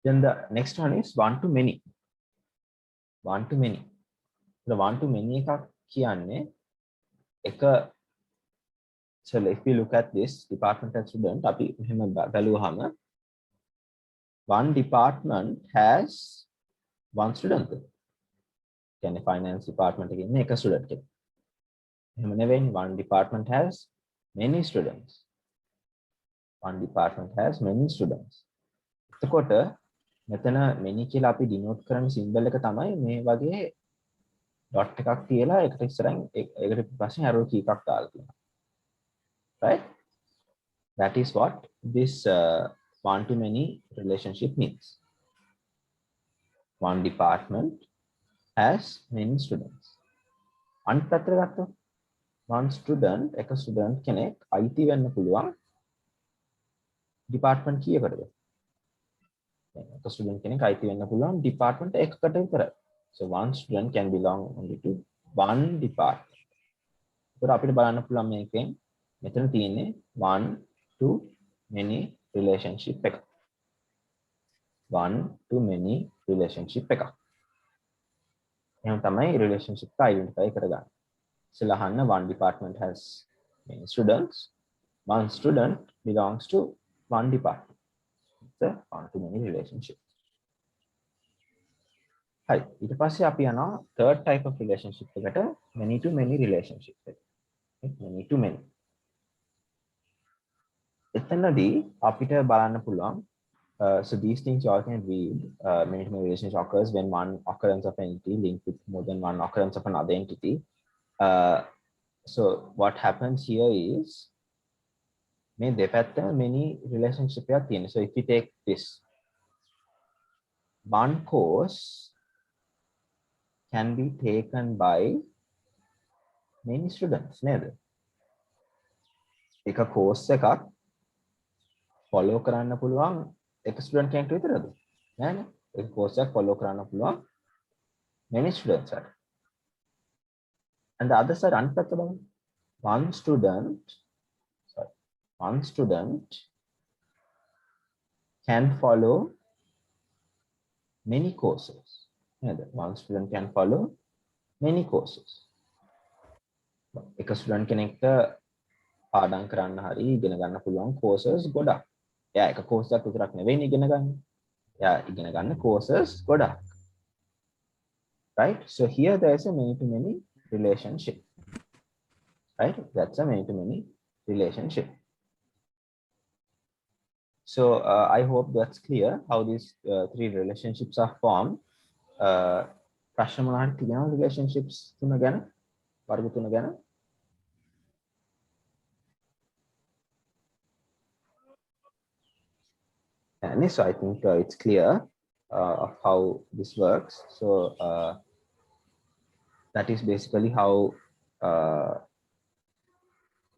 Then the next one is one to many. One to many. The one to many එකක් කියන්නේ එක so if we look at this department and student අපි මෙහෙම බලුවාම one department has one student කියන්නේ finance department එකේ ඉන්න එක student කෙනෙක්. එහෙම නෙවෙයි, one department has many students. One department has many students. එතකොට මෙතන many කියලා අපි denote කරන symbol එක තමයි මේ වගේ dot එකක් තියලා ඒකට ඉස්සරහින් ඒකට පස්සේ arrow key එකක් දාලා තියෙනවා. Right? That is what this one to many relationship means. One department has many students. අනිත් පැත්තට ගත්තොත් one student එක student කෙනෙක් අයිති වෙන්න පුළුවන් department කීයකටද? එක student කෙනෙක් අයිති වෙන්න පුළුවන් department එකකට විතරයි. So one student can belong only to one department. ඒකට අපිට බලන්න පුළුවන් මේකෙන් මෙතන තියෙන්නේ one to many relationship එක. One to many relationship එක. එහෙනම් තමයි relationship එක identify කරගන්නේ. ඉස්සෙල්ලා අහන්න one department has many students. One student belongs to one department. It's a one to many relationship. හරි. ඊට පස්සේ අපි යනවා third type of relationship එකට many to many relationship එක. many to many. එතනදී අපිට බලන්න පුළුවන් so these things you all can read. Many to many relationship occurs when one occurrence of an entity linked with more than one occurrence of another entity. So what happens here is මේ දෙපැත්ත many relationship එකක් තියෙනවා. So if you take this, one course can be taken by many students නේද? එක course එකක් follow කරන්න පුළුවන් එක student කෙනෙක්ට විතරද? නෑනේ. එක course එකක් follow කරන්න පුළුවන් many students අර. And the other side අනිත් පැත්ත බලන්න. One student can follow many courses. Yeah, one student can follow many courses. එක student කෙනෙක්ට පාඩම් කරන්න හරි ඉගෙන ගන්න පුළුවන් courses ගොඩක්. එයා එක course එකක් විතරක් නෙවෙයි ඉගෙන ගන්න. එයා ඉගෙන ගන්න courses ගොඩක්. Right? So here there is a many to many relationship. Right? That's a many to many relationship. So I hope that's clear how these three relationships are formed. ප්‍රශ්න මොනවාද තියෙනවද relationships තුන ගැන? වර්ග තුන ගැන? And so I think it's clear of how this works. So that is basically how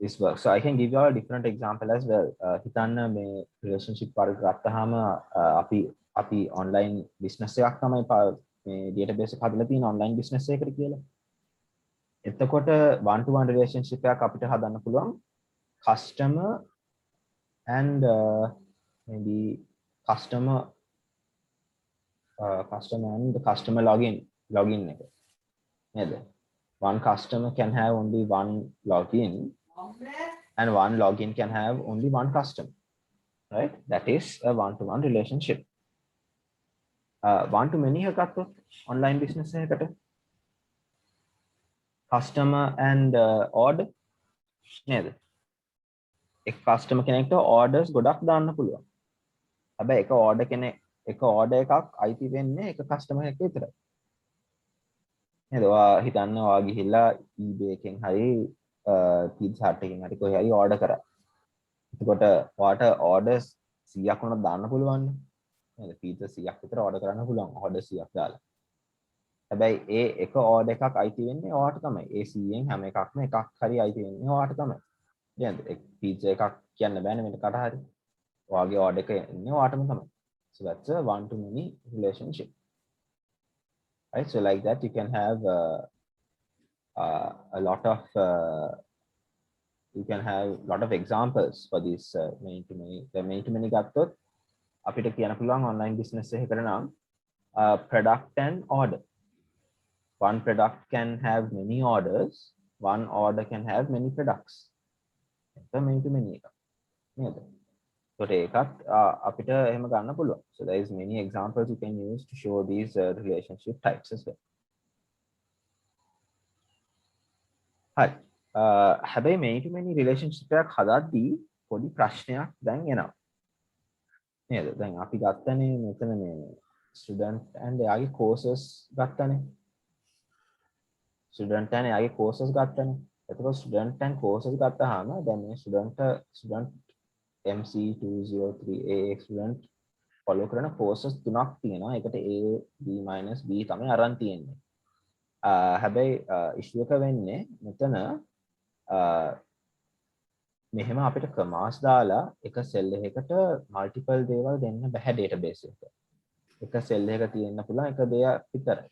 this works. So I can give you all a different example as well. හිතන්න මේ relationship වර්ග ගත්තාම අපි online business එකක් තමයි මේ database එක හදලා තියෙන online business එකකට කියලා. එතකොට one to one relationship එකක් අපිට හදන්න පුළුවන් customer and maybe customer and the customer login එක නේද? One customer can have only one login and one login can have only one customer, right? That is a one-to-one relationship. One to many එකකට online business එකකට customer and order නේද? එක customer කෙනෙක්ට orders ගොඩක් දාන්න පුළුවන්. හැබැයි එක order එකක් අයිති වෙන්නේ එක customer එකකට විතරයි. නේද? ඔයා හිතන්න ඔයා ගිහිල්ලා eBay එකෙන් හරි pizza hut එකෙන් හරි කොහේ හරි order කරා. එතකොට ඔයාට orders 100ක් වුණත් දාන්න පුළුවන් නේද? pizza 100ක් විතර order කරන්න පුළුවන් order 100ක් දාලා. හැබැයි ඒ එක order එකක් අයිති වෙන්නේ ඔයාට තමයි. ඒ 100න් හැම එකක්ම එකක් හරි අයිති වෙන්නේ ඔයාට තමයි. නේද? pizza එකක් කියන්න බෑනේ වෙන කාට හරි. ඔයාගේ order එක එන්නේ ඔයාටම තමයි. So that's a one to many relationship. Right? So like that you can have a lot of examples for this many to many. The many to many ගත්තොත් අපිට කියන්න පුළුවන් online business එකකට නම් product and order. One product can have many orders, one order can have many products. It's a many to many එක. නේද? So ඒකත් අපිට එහෙම ගන්න පුළුවන්. So there is many examples you can use to show these relationship types as well. හරි. හැබැයි many to many relationship එකක් හදද්දී පොඩි ප්‍රශ්නයක් දැන් එනවා. නේද? දැන් අපි ගත්තනේ මෙතන මේ student and එයාගේ courses ගත්තනේ. student and එයාගේ courses ගත්තනේ. එතකොට student and courses ගත්තාම දැන් මේ student MC203A student follow කරන courses තුනක් තියෙනවා. ඒකට A B- B තමයි අරන් තියෙන්නේ. හැබැයි issue එක වෙන්නේ මෙතන මෙහෙම අපිට කමාස් දාලා එක සෙල් එකකට මල්ටිපල් දේවල් දෙන්න බෑ database එකට. එක සෙල් එකක තියෙන්න පුළුවන් එක දෙයක් විතරයි.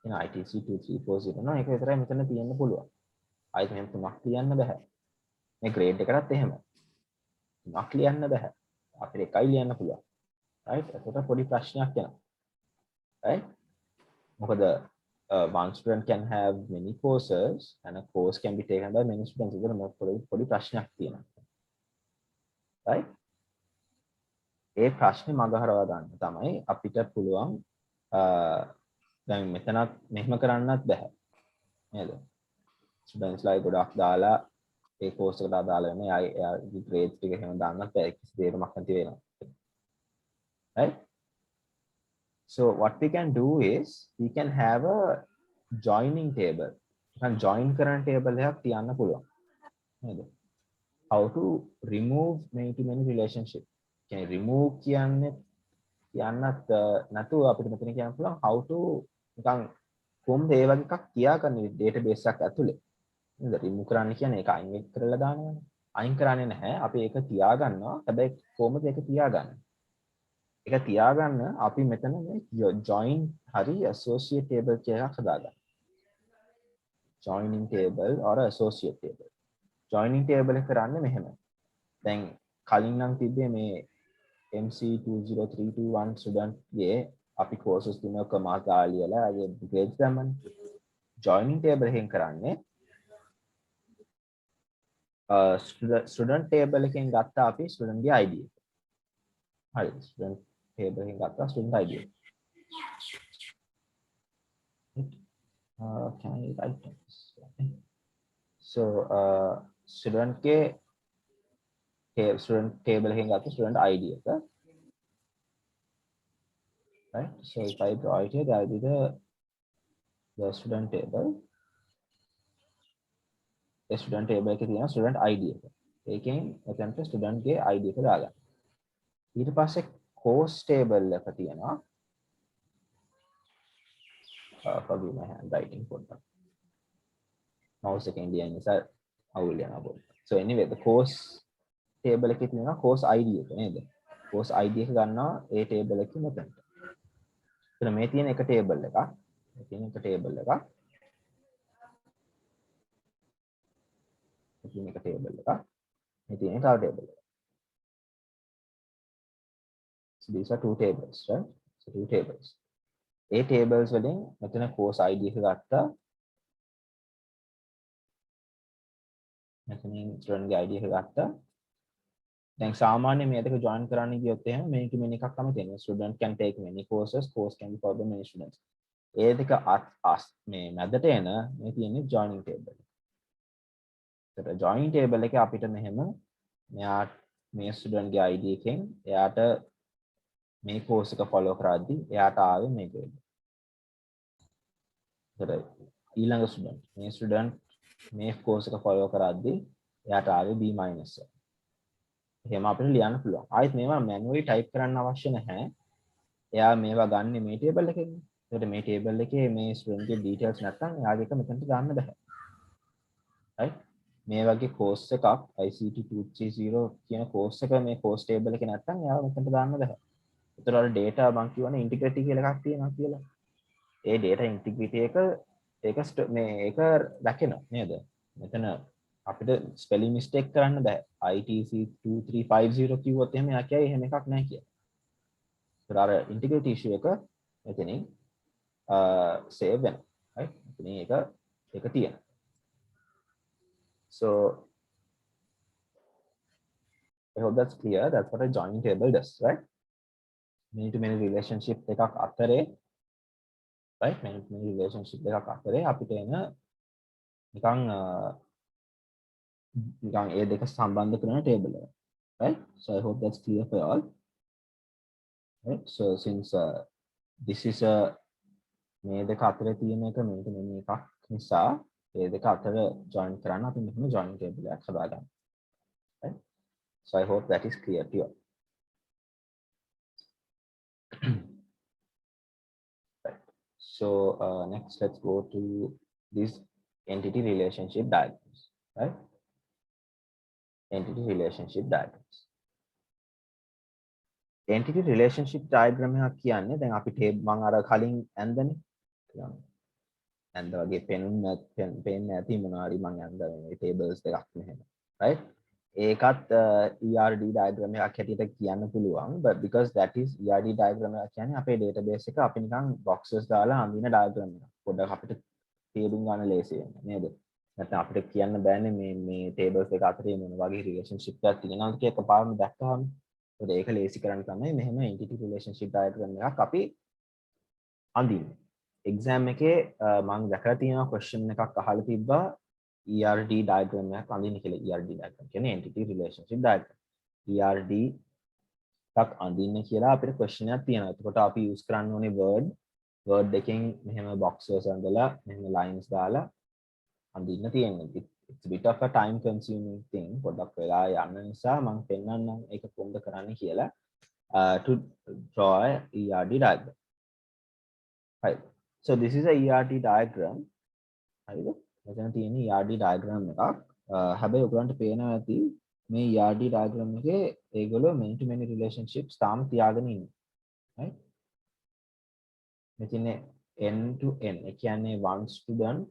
එන ITC 2340 නෝ ඒක විතරයි මෙතන තියෙන්න පුළුවන්. ආයෙත් මෙහෙම තුනක් තියන්න බෑ. මේ grade එකටත් එහෙමයි. තුනක් ලියන්න බෑ. අපිට එකයි ලියන්න පුළුවන්. right? එතකොට පොඩි ප්‍රශ්නයක් එනවා. right? මොකද one student can have many courses and a course can be taken by many students. ඒක පොඩි ප්‍රශ්නයක් තියෙනවා. right? ඒ ප්‍රශ්නේ මගහරවා ගන්න තමයි අපිට පුළුවන් දැන් මෙතනත් මෙහෙම කරන්නත් බෑ. නේද? ස්ටුඩන්ට්ස් ලා ගොඩක් දාලා ඒ කෝස් එකට අදාළ වෙන එයාගේ ග්‍රේඩ්ස් ටික එහෙම දාන්නත් බෑ. කිසි තේරුමක් නැති වෙනවා. right? So what we can do is we can have a joining table. නිකන් join කරන table එකක් තියන්න පුළුවන්. නේද? How to remove many to many relationship. කියන්නේ remove කියන්නත් නැතුව අපිට මෙතන කියන්න පුළුවන් how to නිකන් කොහොමද ඒ වගේ එකක් තියාගන්නේ database එකක් ඇතුලේ. නේද? remove කරන්න කියන්නේ ඒක අයින් කරලා දානවනේ. අයින් කරන්නේ නැහැ. අපි ඒක තියාගන්නවා. හැබැයි කොහොමද ඒක තියාගන්නේ? ඒක තියාගන්න අපි මෙතන මේ join හරි associate table කියලා එකක් හදාගන්න. joining table or associate table. joining table එක කරන්නේ මෙහෙමයි. දැන් කලින් නම් තිබ්බේ මේ MC20321 student ගේ අපි courses තුනක මාක් දාලා ලියලා ඒ grades දැම්මනේ. joining table එකෙන් කරන්නේ student table එකෙන් ගත්තා අපි student ගේ ID එක. හරි student table එකෙන් ගත්තා student ID එක. Can I write this? So student ගේ student table එකෙන් ගත්තා student ID එක. Right? So if I draw it here, that will be the student table. The student table එකේ තියෙන student ID එක. ඒකෙන් එතනට student ගේ ID එක දාගන්න. ඊට පස්සේ course table එක තියෙනවා. forgive my handwriting පොඩ්ඩක්. mouse එකෙන් ලියන නිසා අවුල් යනවා පොඩ්ඩක්. So anyway the course table එකේ තියෙනවා course ID එක නේද? course ID එක ගන්නවා ඒ table එකේ මෙතනට. එතන මේ තියෙන එක table එකක්. මේ තියෙන එක table එකක්. මේ තියෙන එක table එකක්. මේ තියෙන තව table එකක්. So these are two tables, right? So two tables. A tables වලින් මෙතන course ID එක ගත්තා. මෙතනින් student ගේ ID එක ගත්තා. දැන් සාමාන්‍ය මේ දෙක join කරන්න ගියොත් එහෙම මේක මෙන්න එකක් තමයි තියෙන්නේ. Student can take many courses, course can be for the many students. ඒ දෙක මේ මැදට එන මේ තියෙන්නේ joining table. ඒතර joining table එකේ අපිට මෙහෙම මෙයා මේ student ගේ ID එකෙන් එයාට මේ course එක follow කරද්දි එයාට ආවේ මේ grade. ඒතර ඊළඟ student මේ student මේ course එක follow කරද්දි එයාට ආවේ B-. එහෙම අපිට ලියන්න පුළුවන්. ආයෙත් මේවා manually type කරන්න අවශ්‍ය නැහැ. එයා මේවා ගන්න මේ table එකෙන්. ඒකට මේ table එකේ මේ student ගේ details නැත්නම් එයාගේ එක මෙතනට දාන්න බෑ. right? මේ වගේ course එකක් ICT 230 කියන course එක මේ course table එකේ නැත්නම් එයාව මෙතනට දාන්න බෑ. ඒතර අර data මං කියවනේ integrity කියලා එකක් තියෙනවා කියලා. ඒ data integrity එක ඒක රැකෙනවා නේද? මෙතන අපිට spelling mistake කරන්න බෑ. ITC 2350 කිව්වොත් එහෙම එයා කියයි එහෙම එකක් නැහැ කියලා. ඒතර අර integrity issue එක මෙතනින් save වෙනවා. right? මෙතනින් ඒක තියෙනවා. So I hope that's clear. That's what a joining table does, right? Many to many relationship එකක් අතරේ, right? Many to many relationship එකක් අතරේ අපිට එන නිකන් ඒ දෙක සම්බන්ධ කරන table එක, right? So I hope that's clear for all. Right? So since this is a මේ දෙක අතරේ තියෙන එක many to many එකක් නිසා ඒ දෙක අතර join කරන්න අපි මෙහෙම join table එකක් හදාගන්න. Right? So I hope that is clear to you. Right. So next let's go to this entity relationship diagrams, right? Entity relationship diagrams. Entity relationship diagram එකක් කියන්නේ දැන් අපි මම අර කලින් ඇන්දනේ ඇන්ද වගේ පෙන්න ඇති මොනවාරි මම ඇන්ද මේ tables දෙකක් මෙහෙම, right? ඒකත් ERD diagram එකක් හැටියට කියන්න පුළුවන්, but because that is ERD diagram එක කියන්නේ අපේ database එක අපි නිකන් boxes දාලා අඳින diagram එකක්. පොඩ්ඩක් අපිට තේරුම් ගන්න ලේසි වෙනවා නේද? නැත්නම් අපිට කියන්න බෑනේ මේ tables දෙක අතරේ මොන වගේ relationship එකක් තියෙනවද කියලා එකපාරම දැක්කහම. ඒක ලේසි කරන්න තමයි මෙහෙම entity relationship diagram එකක් අපි අඳින්නේ. exam එකේ මම දැකලා තියෙනවා question එකක් අහලා තිබ්බා ERD diagram එකක් අඳින්න කියලා. ERD diagram කියන්නේ entity relationship diagram. ERD එකක් අඳින්න කියලා අපිට question එකක් තියෙනවා. එතකොට අපි use කරන්න ඕනේ word එකෙන් මෙහෙම boxes අඳලා මෙහෙම lines දාලා අඳින්න තියෙනවා. It's a bit of a time consuming thing. පොඩ්ඩක් වෙලා යන්න නිසා මම පෙන්නන්නම් ඒක කොහොමද කරන්න කියලා. To draw a ERD diagram. Right. So this is a ERD diagram. හරිද? මෙතන තියෙන ERD diagram එකක්. හැබැයි ඔයගලන්ට පේනවා ඇති මේ ERD diagram එකේ ඒගොල්ලෝ many to many relationships තාම තියාගෙන ඉන්නේ. Right? මෙතන end to end. ඒ කියන්නේ one student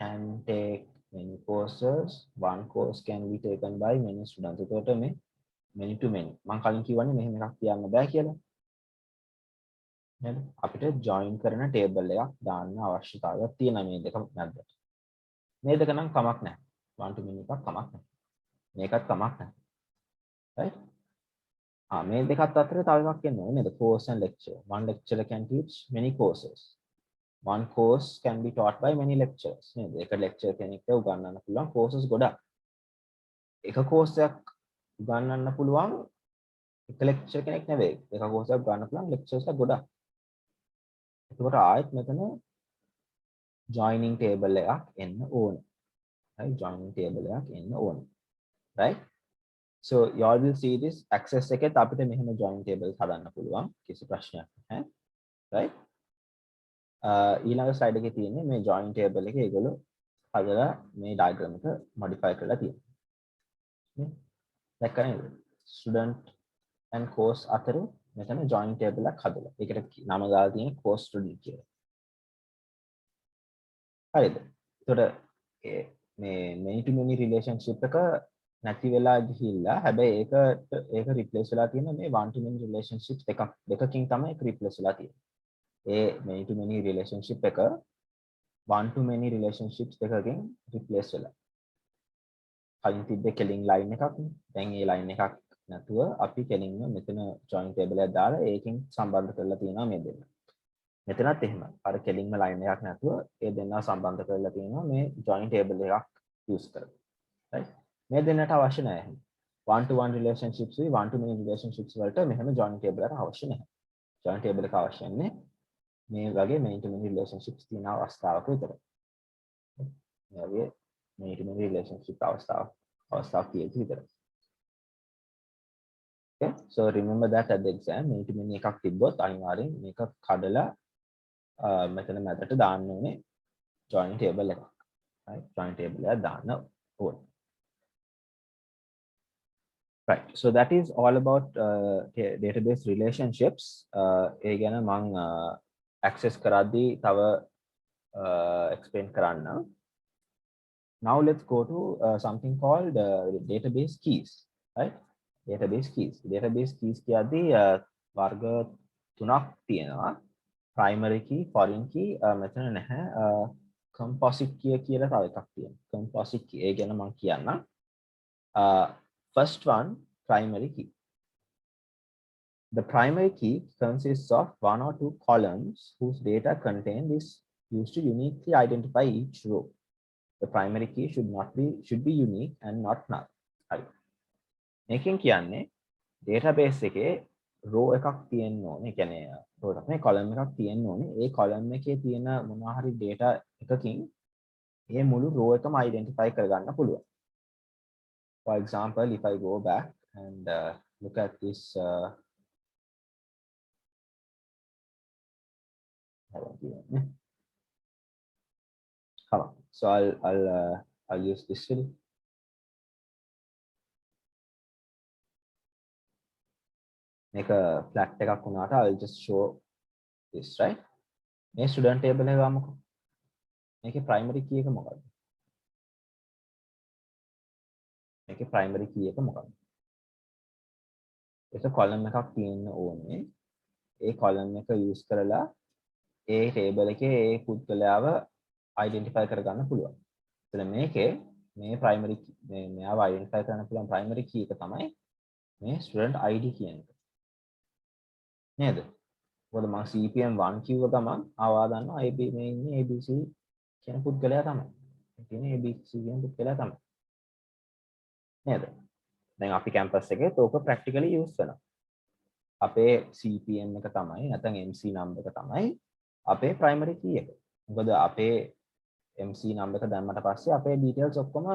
can take many courses. One course can be taken by many students. එතකොට මේ many to many. මම කලින් කිව්වනේ මෙහෙම එකක් තියන්න බෑ කියලා. නේද? අපිට join කරන table එකක් දාන්න අවශ්‍යතාවයක් තියෙනවා මේ දෙක මැද්දට. මේ දෙක නම් කමක් නැහැ. one to many එකක් කමක් නැහැ. මේකත් කමක් නැහැ. right? මේ දෙකත් අතර තව එකක් එන්නේ නේද? course and lecture. One lecturer can teach many courses. One course can be taught by many lecturers. නේද? එක lecture කෙනෙක්ට උගන්වන්න පුළුවන් courses ගොඩක්. එක course එකක් උගන්වන්න පුළුවන් එක lecture කෙනෙක් නෙවෙයි. එක course එකක් ගන්න පුළුවන් lectures ගොඩක්. එතකොට ආයෙත් මෙතන joining table එකක් එන්න ඕනේ. right? Joining table එකක් එන්න ඕනේ. right? So you all will see this access එකෙත් අපිට මෙහෙම join tables හදන්න පුළුවන්. කිසි ප්‍රශ්නයක් නැහැ. right? ඊළඟ slide එකේ තියෙන්නේ මේ join table එකේ ඒගොල්ලෝ හදලා මේ diagram එක modify කරලා තියෙනවා. නේ? දැක්ක නේද? student and course අතර මෙතන join table එකක් හදලා. ඒකට නම දාලා තියෙන්නේ course student කියලා. හරිද? එතකොට මේ many to many relationship එක නැති වෙලා ගිහිල්ලා හැබැයි ඒක replace වෙලා තියෙන මේ one to many relationships දෙකකින් තමයි ඒක replace වෙලා තියෙන්නේ. ඒ many to many relationship එක one to many relationships දෙකකින් replace වෙලා. කලින් තිබ්බේ කෙලින් line එකක් නේ. දැන් ඒ line එකක් නැතුව අපි කෙලින්ම මෙතන join table එකක් දාලා ඒකෙන් සම්බන්ධ කරලා තියෙනවා මේ දෙන්න. මෙතනත් එහෙමයි. අර කෙලින්ම line එකක් නැතුව ඒ දෙන්නා සම්බන්ධ කරලා තියෙනවා මේ join table එකක් use කරලා. right? මේ දෙන්නට අවශ්‍ය නැහැ. one to one relationships one to many relationships වලට මෙහෙම join table එකක් අවශ්‍ය නැහැ. join table එක අවශ්‍ය නැහැ. මේ වගේ many to many relationships තියෙන අවස්ථාවක විතරයි. මේ වගේ many to many relationship අවස්ථාවක් තියෙද්දි විතරයි. okay, so remember that at the exam many to many එකක් තිබ්බොත් අනිවාර්යෙන් මේක කඩලා මෙතන මැදට දාන්න ඕනේ join table එකක්. right? join table එක දාන්න ඕනේ. right, so that is all about database relationships. ඒ ගැන මම access කරද්දී තව explain කරන්න. now let's go to something called database keys. right? database keys කියද්දී වර්ග තුනක් තියෙනවා. primary key, foreign key, මෙතන නැහැ. composite key කියලා තව එකක් තියෙනවා. composite key ඒ ගැන මම කියන්නම්. first one primary key. The primary key consists of one or two columns whose data content is used to uniquely identify each row. The primary key should be unique and not null. Right. මේකෙන් කියන්නේ database එකේ row එකක් තියෙන්න ඕනේ. ඒ කියන්නේ row එකක් නේ column එකක් තියෙන්න ඕනේ. ඒ column එකේ තියෙන මොනවා හරි data එකකින් ඒ මුළු row එකම identify කරගන්න පුළුවන්. For example, if I go back and look at this so I'll use this field. Make a flat එකක් වුණාට I'll just show this, right? මේ student table එක ගමුකෝ. මේකේ primary key එක මොකක්ද? මේකේ primary key එක මොකක්ද? ඒක column එකක් තියෙන්න ඕනේ. ඒ column එක use කරලා ඒ table එකේ ඒ පුද්ගලයාව identify කරගන්න පුළුවන්. එතන මේකේ මේ primary key මෙයාව identify කරන්න පුළුවන් primary key එක තමයි මේ student ID කියන එක. නේද? මොකද මම CPM1 කිව්ව ගමන් ආවා දන්නවා AB මේ ඉන්නේ ABC කියන පුද්ගලයා තමයි. ඒ කියන්නේ ABC කියන පුද්ගලයා තමයි. නේද? දැන් අපි කැම්පස් එකේ තෝක ප්‍රැක්ටිකලි යූස් කරනවා. අපේ CPM එක තමයි නැත්නම් MC number එක තමයි අපේ primary key එක. මොකද අපේ MC number එක දැම්මට පස්සේ අපේ details ඔක්කොම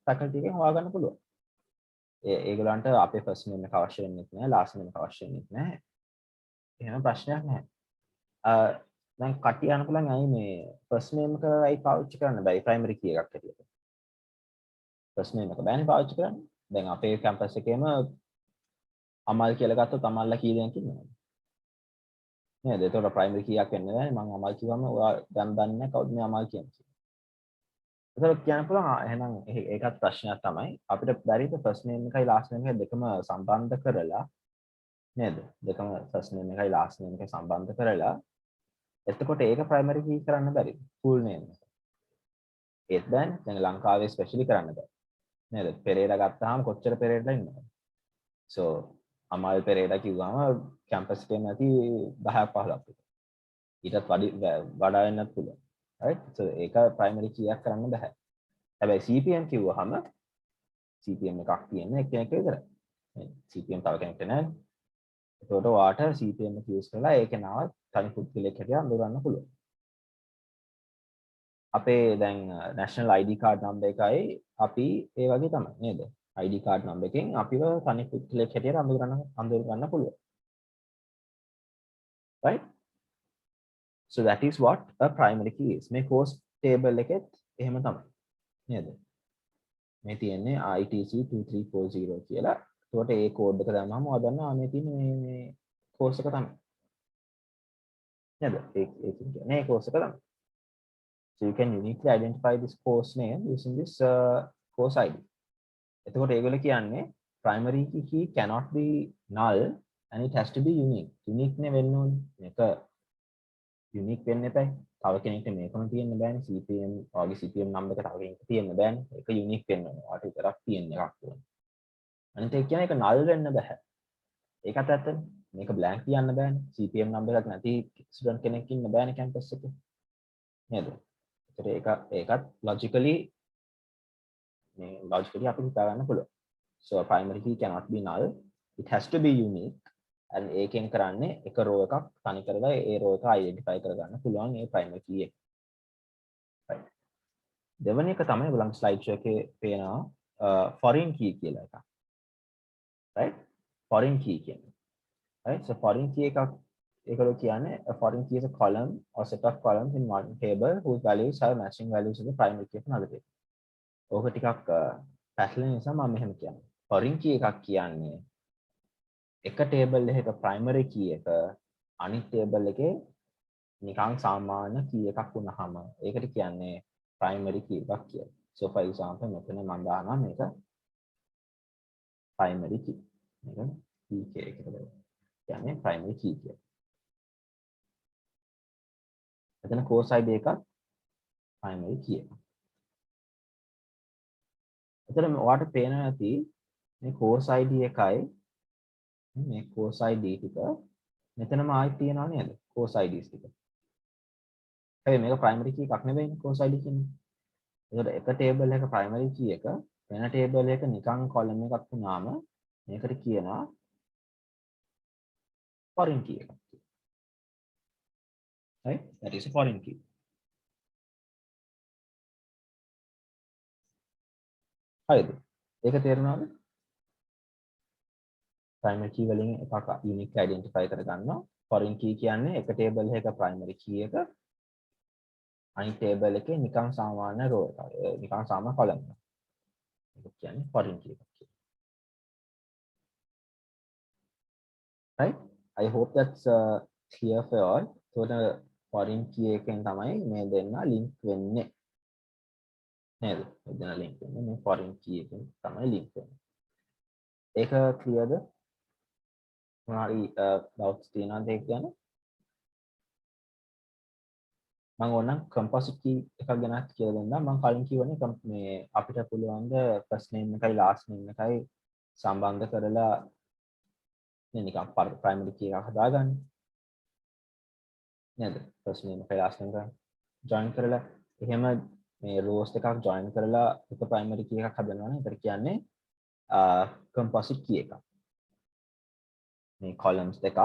faculty එකෙන් හොයාගන්න පුළුවන්. ඒගොල්ලන්ට අපේ first name එක අවශ්‍ය වෙන්නේ නැහැ, last name එක අවශ්‍ය වෙන්නේ නැහැ. එහෙම ප්‍රශ්නයක් නැහැ. දැන් කට්ටිය අහන්න පුළුවන් ඇයි මේ first name එක ඇයි පාවිච්චි කරන්න බැයි primary key එකක් හැටියට. first name එක බෑනේ පාවිච්චි කරන්න. දැන් අපේ campus එකේම අමල් කියලා ගත්තොත් අමල්ලා කී දෙනෙක් ඉන්නවද? නේද? ඒතකොට primary key එකක් වෙන්නේ නැහැ. මම අමල් කිව්වම ඔයා දැන් දන්නේ නැහැ කවුද මේ අමල් කියන්නේ. ඒතකොට කියන්න පුළුවන් එහෙනම් ඒකත් ප්‍රශ්නයක් තමයි. අපිට බැරිද first name එකයි last name එකයි දෙකම සම්බන්ධ කරලා නේද? දෙකම first name එකයි last name එකයි සම්බන්ධ කරලා එතකොට ඒක primary key කරන්න බැරිද? full name එක. ඒත් දැන් ලංකාවේ ස්පෙෂලි කරන්න බෑ. නේද? පෙරේරා ගත්තාම කොච්චර පෙරේරා ඉන්නවද? so අමල් පෙරේරා කිව්වම කැම්පස් එකේ නැති 10ක් 15ක් විතර. ඊටත් වඩා වෙන්නත් පුළුවන්. right? so ඒක primary key එකක් කරන්න බෑ. හැබැයි CPM කිව්වහම CPM එකක් තියෙන එකෙක් විතරයි. CPM තව කෙනෙක්ට නෑ. ඒකට ඔයාට CPM එක use කරලා ඒකේ නම තනි පුද්ගලයෙක් හැටියට අඳුරන්න පුළුවන්. අපේ දැන් national ID card number එකයි අපි ඒ වගේ තමයි නේද? ID card number එකෙන් අපිව තනි පුද්ගලයෙක් හැටියට අඳුරගන්න පුළුවන්. right? so that is what a primary key is. මේ course table එකෙත් එහෙම තමයි. නේද? මේ තියෙන්නේ ITC 2340 කියලා. ඒකට ඒ කෝඩ් එක දැම්මම ඔයා දන්නවා මේ තියෙන්නේ මේ course එක තමයි. නේද? ඒක කියන්නේ course එක තමයි. so you can uniquely identify this course name using this course ID. එතකොට ඒගොල්ලෝ කියන්නේ primary key cannot be null and it has to be unique. unique නේ වෙන්න ඕනේ. මේක unique වෙන්න එපායි. තව කෙනෙක්ට මේකම තියෙන්න බෑනේ. CPM වගේ CPM number එක තව කෙනෙක්ට තියෙන්න බෑනේ. ඒක unique වෙන්න ඕනේ. ඔයාට විතරක් තියෙන එකක් ඕනේ. අනිත් එක කියන්නේ ඒක null වෙන්න බෑ. ඒකත් ඇත්තනේ. මේක blank තියන්න බෑනේ. CPM number එකක් නැති student කෙනෙක් ඉන්න බෑනේ campus එකේ. නේද? ඒකත් logically අපිට හිතා ගන්න පුළුවන්. so a primary key cannot be null, it has to be unique and ඒකෙන් කරන්නේ එක row එකක් තනි කරලා ඒ row එක identify කරගන්න පුළුවන් ඒ primary key එක. right. දෙවෙනි එක තමයි ඔයගොල්ලන් slide show එකේ පේනවා foreign key කියලා එකක්. right? foreign key කියන්නේ. right? so foreign key එකක් ඒකලෝ කියන්නේ a foreign key is a column or set of columns in one table whose values have matching values of the primary key of another table. ඕක ටිකක් පැටලෙන නිසා මම මෙහෙම කියන්නේ. foreign key එකක් කියන්නේ එක table එකක primary key එක අනිත් table එකේ නිකන් සාමාන්‍ය key එකක් වුණාම ඒකට කියන්නේ primary key එකක් කියලා. so for example මෙතන මම දානවා මේක primary key. මේක PK එකට කියන්නේ primary key කියලා. එතන course ID එකක් primary key එක. එතන ඔයාලට පේනවා ඇති මේ course ID එකයි මේ course ID ටික මෙතනම ආයෙත් තියනවා නේද? course IDs ටික. හැබැයි මේක primary key එකක් නෙවෙයිනේ course ID කියන්නේ. ඒකට එක table එක primary key එක වෙන table එක නිකන් column එකක් වුණාම මේකට කියනවා foreign key එකක්. Right? That is a foreign key. හරිද? ඒක තේරුණාද? primary key වලින් එකක් unique identify කරගන්නවා. foreign key කියන්නේ එක table එකක primary key එක අනිත් table එකේ නිකන් සාමාන්‍ය row එකක්. නිකන් සාමාන්‍ය column එකක්. ඒක කියන්නේ foreign key එකක් කියලා. Right? I hope that's clear for all. So the foreign key එකෙන් තමයි මේ දෙන්න link වෙන්නේ. නේද? මෙතන link වෙන්නේ මේ foreign key එකෙන් තමයි link වෙන්නේ. ඒක clearද? මොනවාරි doubts තියෙනවද ඒක ගැන? මම ඕනනම් composite key එකක් ගැන කියලා දෙන්නම්. මම කලින් කියවනේ මේ අපිට පුළුවන් ද first name එකයි last name එකයි සම්බන්ධ කරලා මේ නිකන් primary key එකක් හදාගන්න. නේද? first name එකයි last name එක join කරලා එහෙම මේ rows එකක් join කරලා එක primary key එකක් හදනවා නේ. ඒකට කියන්නේ composite key එකක්. මේ columns දෙකක්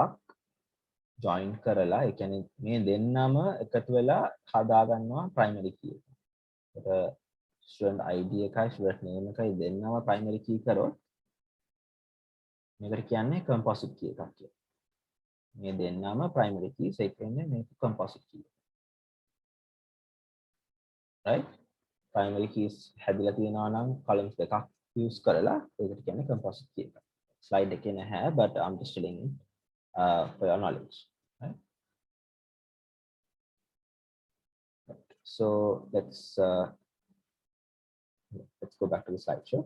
join කරලා ඒ කියන්නේ මේ දෙන්නම එකතු වෙලා හදා ගන්නවා primary key එක. ඒක student ID එකයි student name එකයි දෙන්නම primary key කරොත් මේකට කියන්නේ composite key එකක් කියලා. මේ දෙන්නම primary keys එක වෙන්නේ මේක composite key. Right? Primary keys හැදිලා තියෙනවා නම් columns දෙකක් use කරලා ඒකට කියන්නේ composite key එක. Slide එකේ නැහැ but I'm just telling it for your knowledge. Right? So let's go back to the slideshow.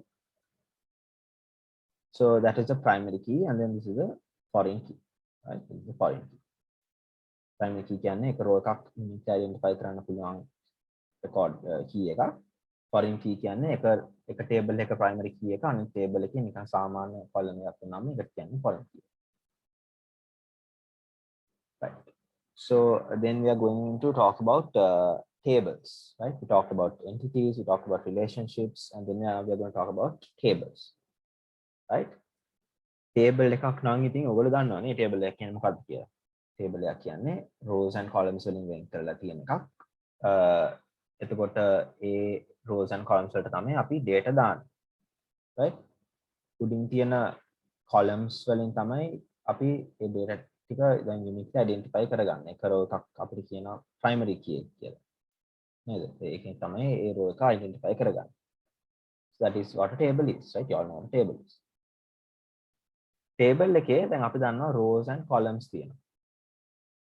So that is the primary key and then this is the foreign key. Right? This is the foreign key. Primary key කියන්නේ එක row එකක් unique identify කරන්න පුළුවන් record key එකක්. Foreign key කියන්නේ එක table එක primary key එක අනිත් table එකේ නිකන් සාමාන්‍ය column එකක් වුණාම ඒකට කියන්නේ foreign key. Right. So then we are going to talk about tables, right? We talked about entities, we talked about relationships, and then we are going to talk about tables, right? Table එකක් නම් ඉතින් ඔයගොල්ලෝ දන්නවනේ table එක කියන්නේ මොකක්ද කියලා. Table එක කියන්නේ rows and columns වලින් වෙන් කරලා තියෙන එකක්. එතකොට ඒ rows and columns වලට තමයි අපි data දාන්නේ. Right? උඩින් තියෙන columns වලින් තමයි අපි ඒ data ටික දැන් unique identify කරගන්න. ඒක row එකක් අපිට කියනවා primary key එක කියලා. නේද? ඒකෙන් තමයි ඒ row එක identify කරගන්නේ. So that is what a table is, right? You all know what a table is. Table එකේ දැන් අපි දන්නවා rows and columns තියෙනවා.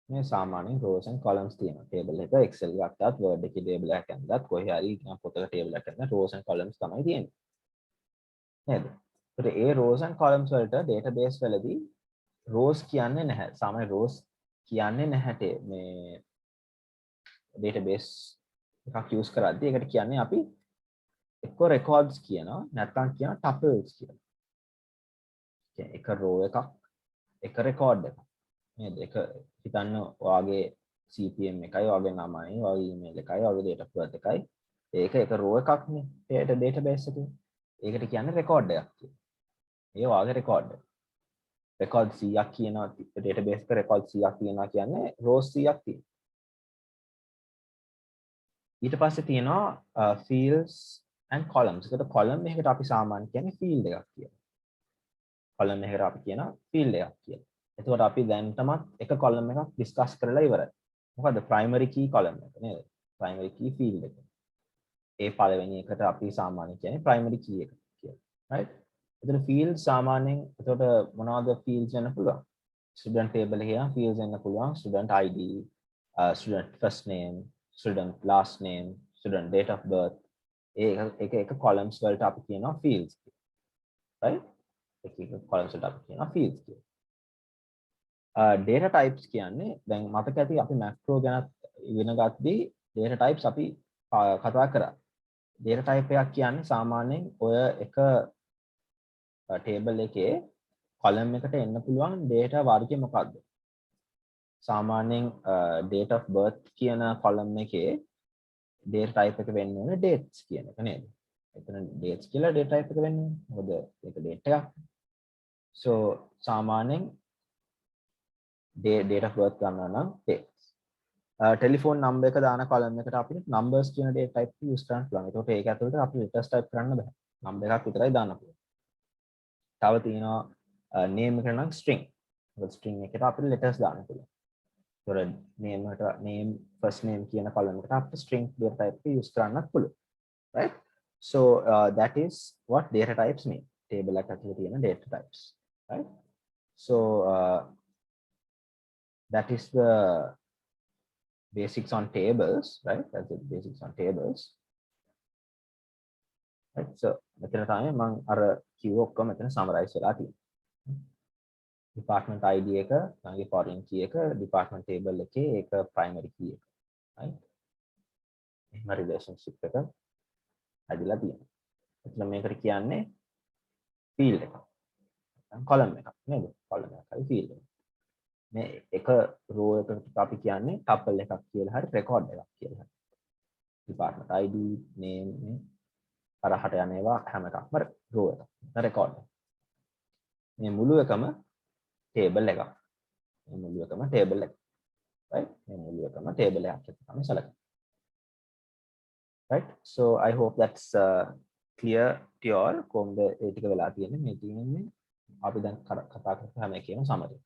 මේ සාමාන්‍යයෙන් rows and columns තියෙනවා. Table එක Excel ගත්තත් Word එකේ table එකක් ඇඳලා කොහේ හරි පොතක table එකක් ඇඳලා rows and columns තමයි තියෙන්නේ. නේද? ඒත් ඒ rows and columns වලට database වලදී rows කියන්නේ නැහැ. සාමාන්‍ය rows කියන්නේ නැහැ මේ database එකක් use කරද්දී ඒකට කියන්නේ අපි එක්ක records කියනවා නැත්නම් කියනවා tuples කියලා. එක row එකක් එක record එකක්. නේද? ඒක හිතන්න ඔයාගේ CPM එකයි ඔයාගේ නමයි ඔයාගේ email එකයි ඔයාගේ date of birth එකයි ඒක එක row එකක්නේ database එකේ. ඒකට කියන්නේ record එකක් කියලා. ඒ ඔයාගේ record එක. record 100ක් කියනවා database එක record 100ක් තියෙනවා කියන්නේ rows 100ක් තියෙනවා. ඊට පස්සේ තියෙනවා fields and columns. ඒකට column එකකට අපි සාමාන්‍ය කියන්නේ field එකක් කියලා. column එකකට අපි කියනවා field එකක් කියලා. එතකොට අපි දැන්ටමත් එක column එකක් discuss කරලා ඉවරයි. මොකද්ද primary key column එක නේද? primary key field එක. ඒ පළවෙනි එකට අපි සාමාන්‍ය කියන්නේ primary key එක කියලා. right? එතකොට fields සාමාන්‍යයෙන් එතකොට මොනවද fields වෙන්න පුළුවන්? student table එකේ යන fields වෙන්න පුළුවන් student ID, student first name, student last name, student date of birth. ඒක columns වලට අපි කියනවා fields. right? ඒක columns වලට අපි කියනවා fields කියලා. data types කියන්නේ දැන් මතක ඇති අපි macro ගැන ඉගෙන ගත්තදී data types අපි කතා කරා. data type එකක් කියන්නේ සාමාන්‍යයෙන් ඔය එක table එකේ column එකට එන්න පුළුවන් data වර්ගය මොකක්ද? සාමාන්‍යයෙන් date of birth කියන column එකේ data type එක වෙන්න ඕනේ dates කියන එක නේද? එතන dates කියලා data type එක වෙන්නේ. මොකද ඒක date එකක්. So සාමාන්‍යයෙන් date of birth ගන්නවා නම් dates. telephone number එක දාන column එකට අපිට numbers කියන data type එක use කරන්න පුළුවන්. ඒකට ඒක ඇතුළට අපිට letters type කරන්න බෑ. number එකක් විතරයි දාන්න පුළුවන්. තව තියෙනවා name එක නම් string. ඒක string එකට අපිට letters දාන්න පුළුවන්. ඒතර name first name කියන column එකට අපිට string data type එක use කරන්නත් පුළුවන්. Right? So that is what data types mean. Table එක ඇතුළේ තියෙන data types. Right? So that is the basics on tables, right? That's the basics on tables. Right? So මෙතන තමයි මම අර කිව්ව ඔක්කොම මෙතන summarize වෙලා තියෙනවා. Department ID එක, තමගේ foreign key එක, department table එකේ ඒක primary key එක. Right? එහෙම relationship එක ඇදලා තියෙනවා. එතන මේකට කියන්නේ field එක. column එකක් නේද? column එකයි field එක. මේ එක row එකකට අපි කියන්නේ tuple එකක් කියලා හරි record එකක් කියලා හරි. department ID name කරහට යන ඒවා හැම එකක්ම row එකක්. record එක. මේ මුළු එකම table එකක්. මේ මුළු එකම table එකක්. right? මේ මුළු එකම table එකක් තමයි සැලකෙන්නේ. right? So I hope that's clear to you all. කොහොමද ඒ ටික වෙලා තියෙන්නේ මේ තියෙන්නේ අපි දැන් කතා කරපු හැම එකේම summary.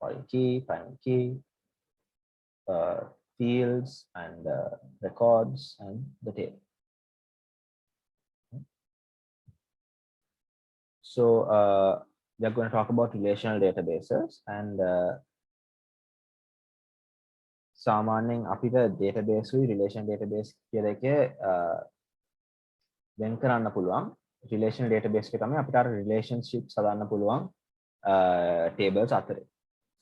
foreign key, primary key, fields and records and the table. So we are going to talk about relational databases and සාමාන්‍යයෙන් අපිට database උයි relation database කියලා එකේ වෙන් කරන්න පුළුවන්. relational database එකේ තමයි අපිට අර relationships හදන්න පුළුවන් tables අතරේ.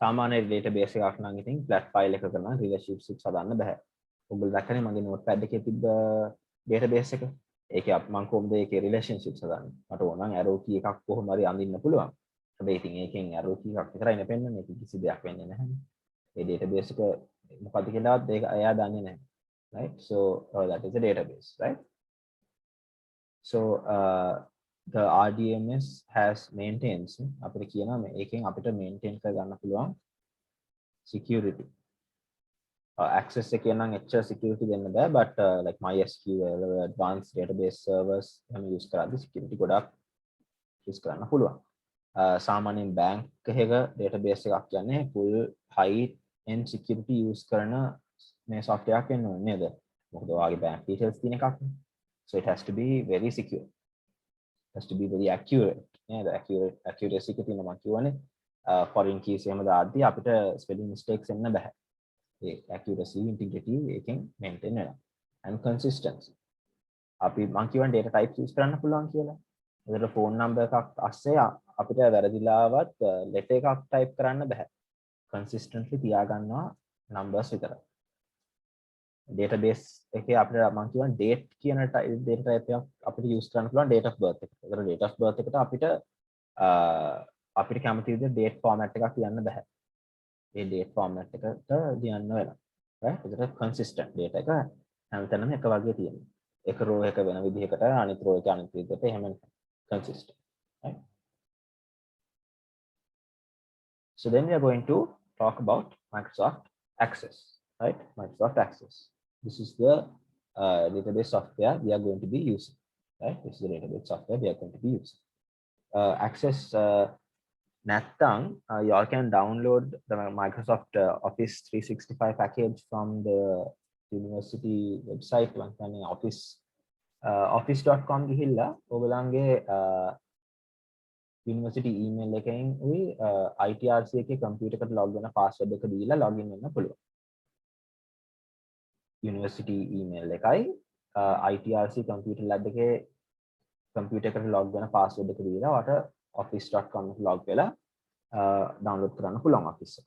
සාමාන්‍ය database එකක් නම් ඉතින් flat file එකක නම් relationships හදන්න බෑ. ඔයගොල්ලෝ දැක්කනේ මගේ notepad එකේ තිබ්බ database එක. ඒකේ මම කොහොමද ඒකේ relationships හදන්නේ? මට ඕන නම් arrow key එකක් කොහොම හරි අඳින්න පුළුවන්. හැබැයි ඉතින් ඒකෙන් arrow key එකක් විතරයි නෙපෙන්නන්නේ. ඒක කිසි දෙයක් වෙන්නේ නැහැ. ඒ database එක මොකක්ද කියලාවත් ඒක එයා දන්නේ නැහැ. Right? So that is a database, right? So the RDMS has maintains අපිට කියනවා මේකෙන් අපිට maintain කරගන්න පුළුවන් security. Access එකේ නම් එච්චර security දෙන්න බෑ, but like MySQL advanced database servers එහෙම use කරද්දී security ගොඩක් use කරන්න පුළුවන්. සාමාන්‍යයෙන් bank එකක database එකක් කියන්නේ full high end security use කරන මේ software එකක් වෙන්න ඕනේ නේද? මොකද ඔයාගේ bank details තියෙන එකක්. So it has to be very secure. It has to be very accurate. Yeah, the accuracy එක තියෙනවා මම කියවනේ. foreign keys එහෙම දාද්දී අපිට spelling mistakes එන්න බෑ. ඒ accuracy integrity එකෙන් maintain වෙනවා. And consistency. අපි මම කියවන data types use කරන්න පුළුවන් කියලා. ඒකට phone number එකක් ASCII අපිට වැරදිලාවත් letter එකක් type කරන්න බෑ. consistently තියාගන්නවා numbers විතරයි. database එකේ අපිට මම කියවන date කියන data type එකක් අපිට use කරන්න පුළුවන් date of birth එකට. ඒතර date of birth එකට අපිට කැමති විදිහට date format එකක් තියන්න බෑ. ඒ date format එකට තියන්න වෙනවා. right? ඒකට consistent data එක හැමතැනම එක වගේ තියෙනවා. එක row එක වෙන විදිහකට අනිත් row එක අනිත් විදිහට එහෙම consistent. right? So then we are going to talk about Microsoft Access, right? Microsoft Access. This is the database software we are going to be using, right? This is the database software we are going to be using. Access නැත්නම් you all can download the Microsoft Office 365 package from the university website. one කියන්නේ office.com ගිහිල්ලා ඔයගලන්ගේ university email එකෙන් උයි ITRC එකේ computer එකට log වෙන password එක දීලා login වෙන්න පුළුවන්. university email එකයි ITRC computer lab එකේ computer එකට log වෙන password එක දීලා ඔයාට office.com එකට log වෙලා download කරන්න පුළුවන් office එක.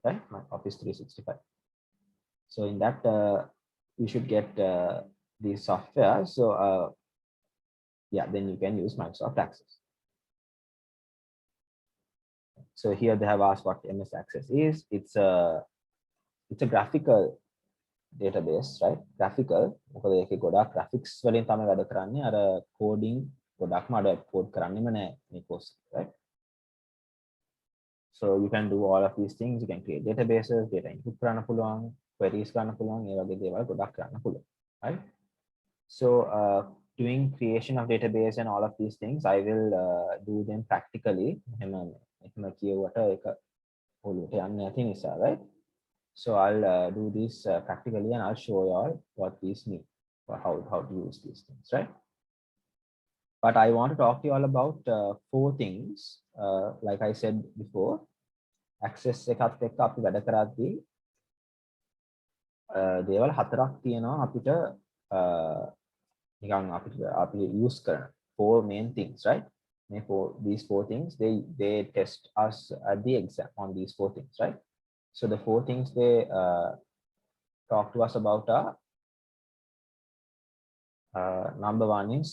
right? Office 365. So in that you should get the software. So yeah, then you can use Microsoft Access. So here they have asked what MS Access is. It's a graphical database, right? Graphical. මොකද ඒකේ ගොඩාක් graphics වලින් තමයි වැඩ කරන්නේ. අර coding ගොඩක්ම අර code කරන්නෙම නෑ මේ course, right? So you can do all of these things. You can create databases, data input කරන්න පුළුවන්, queries කරන්න පුළුවන්, ඒ වගේ දේවල් ගොඩක් කරන්න පුළුවන්, right? So doing creation of database and all of these things, I will do them practically. එහෙම කියුවට ඒක ඔළුවට යන්නේ නැති නිසා, right? So I'll do this practically and I'll show you all what these mean, or how to use these things, right? But I want to talk to you all about 4 things. Like I said before, access එකත් එක්ක අපි වැඩ කරද්දී දේවල් 4ක් තියෙනවා අපිට නිකන් අපි use කරන 4 main things, right? These 4 things, they test us at the exam on these 4 things, right? So the 4 things they talk to us about are number 1 is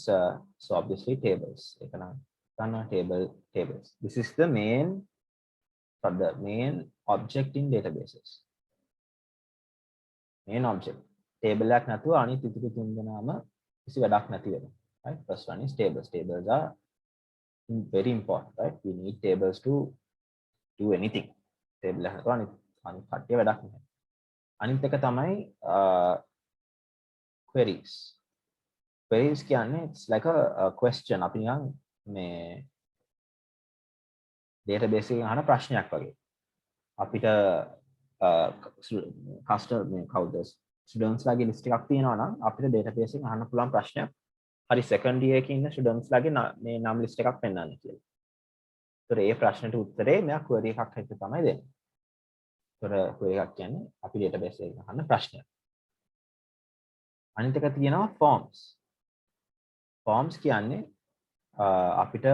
so obviously tables. Tables. This is the main object in databases. Main object. Table එකක් නැතුව අනිත් ඉතිරි තුන් දෙනාම කිසි වැඩක් නැති වෙනවා. Right? First one is tables. Tables are very important, right? We need tables to do anything. Table එකක් නැතුව අනිත් කට්ටිය වැඩක් නැහැ. අනිත් එක තමයි queries. Queries කියන්නේ it's like a question. අපි නිකන් මේ database එකෙන් අහන ප්‍රශ්නයක් වගේ. අපිට customer මේ කවුද students ලාගේ list එකක් තියෙනවා නම් අපිට database එකෙන් අහන්න පුළුවන් ප්‍රශ්නයක්. හරි second year එකේ ඉන්න students ලාගේ මේ නම් list එකක් පෙන්නන්න කියලා. ඒතර ඒ ප්‍රශ්නෙට උත්තරේ මෙයා query එකක් හිත තමයි දෙන්නේ. ඒතර query එකක් කියන්නේ අපි database එකෙන් අහන්න ප්‍රශ්නයක්. අනිත් එක තියෙනවා forms. Forms කියන්නේ අපිට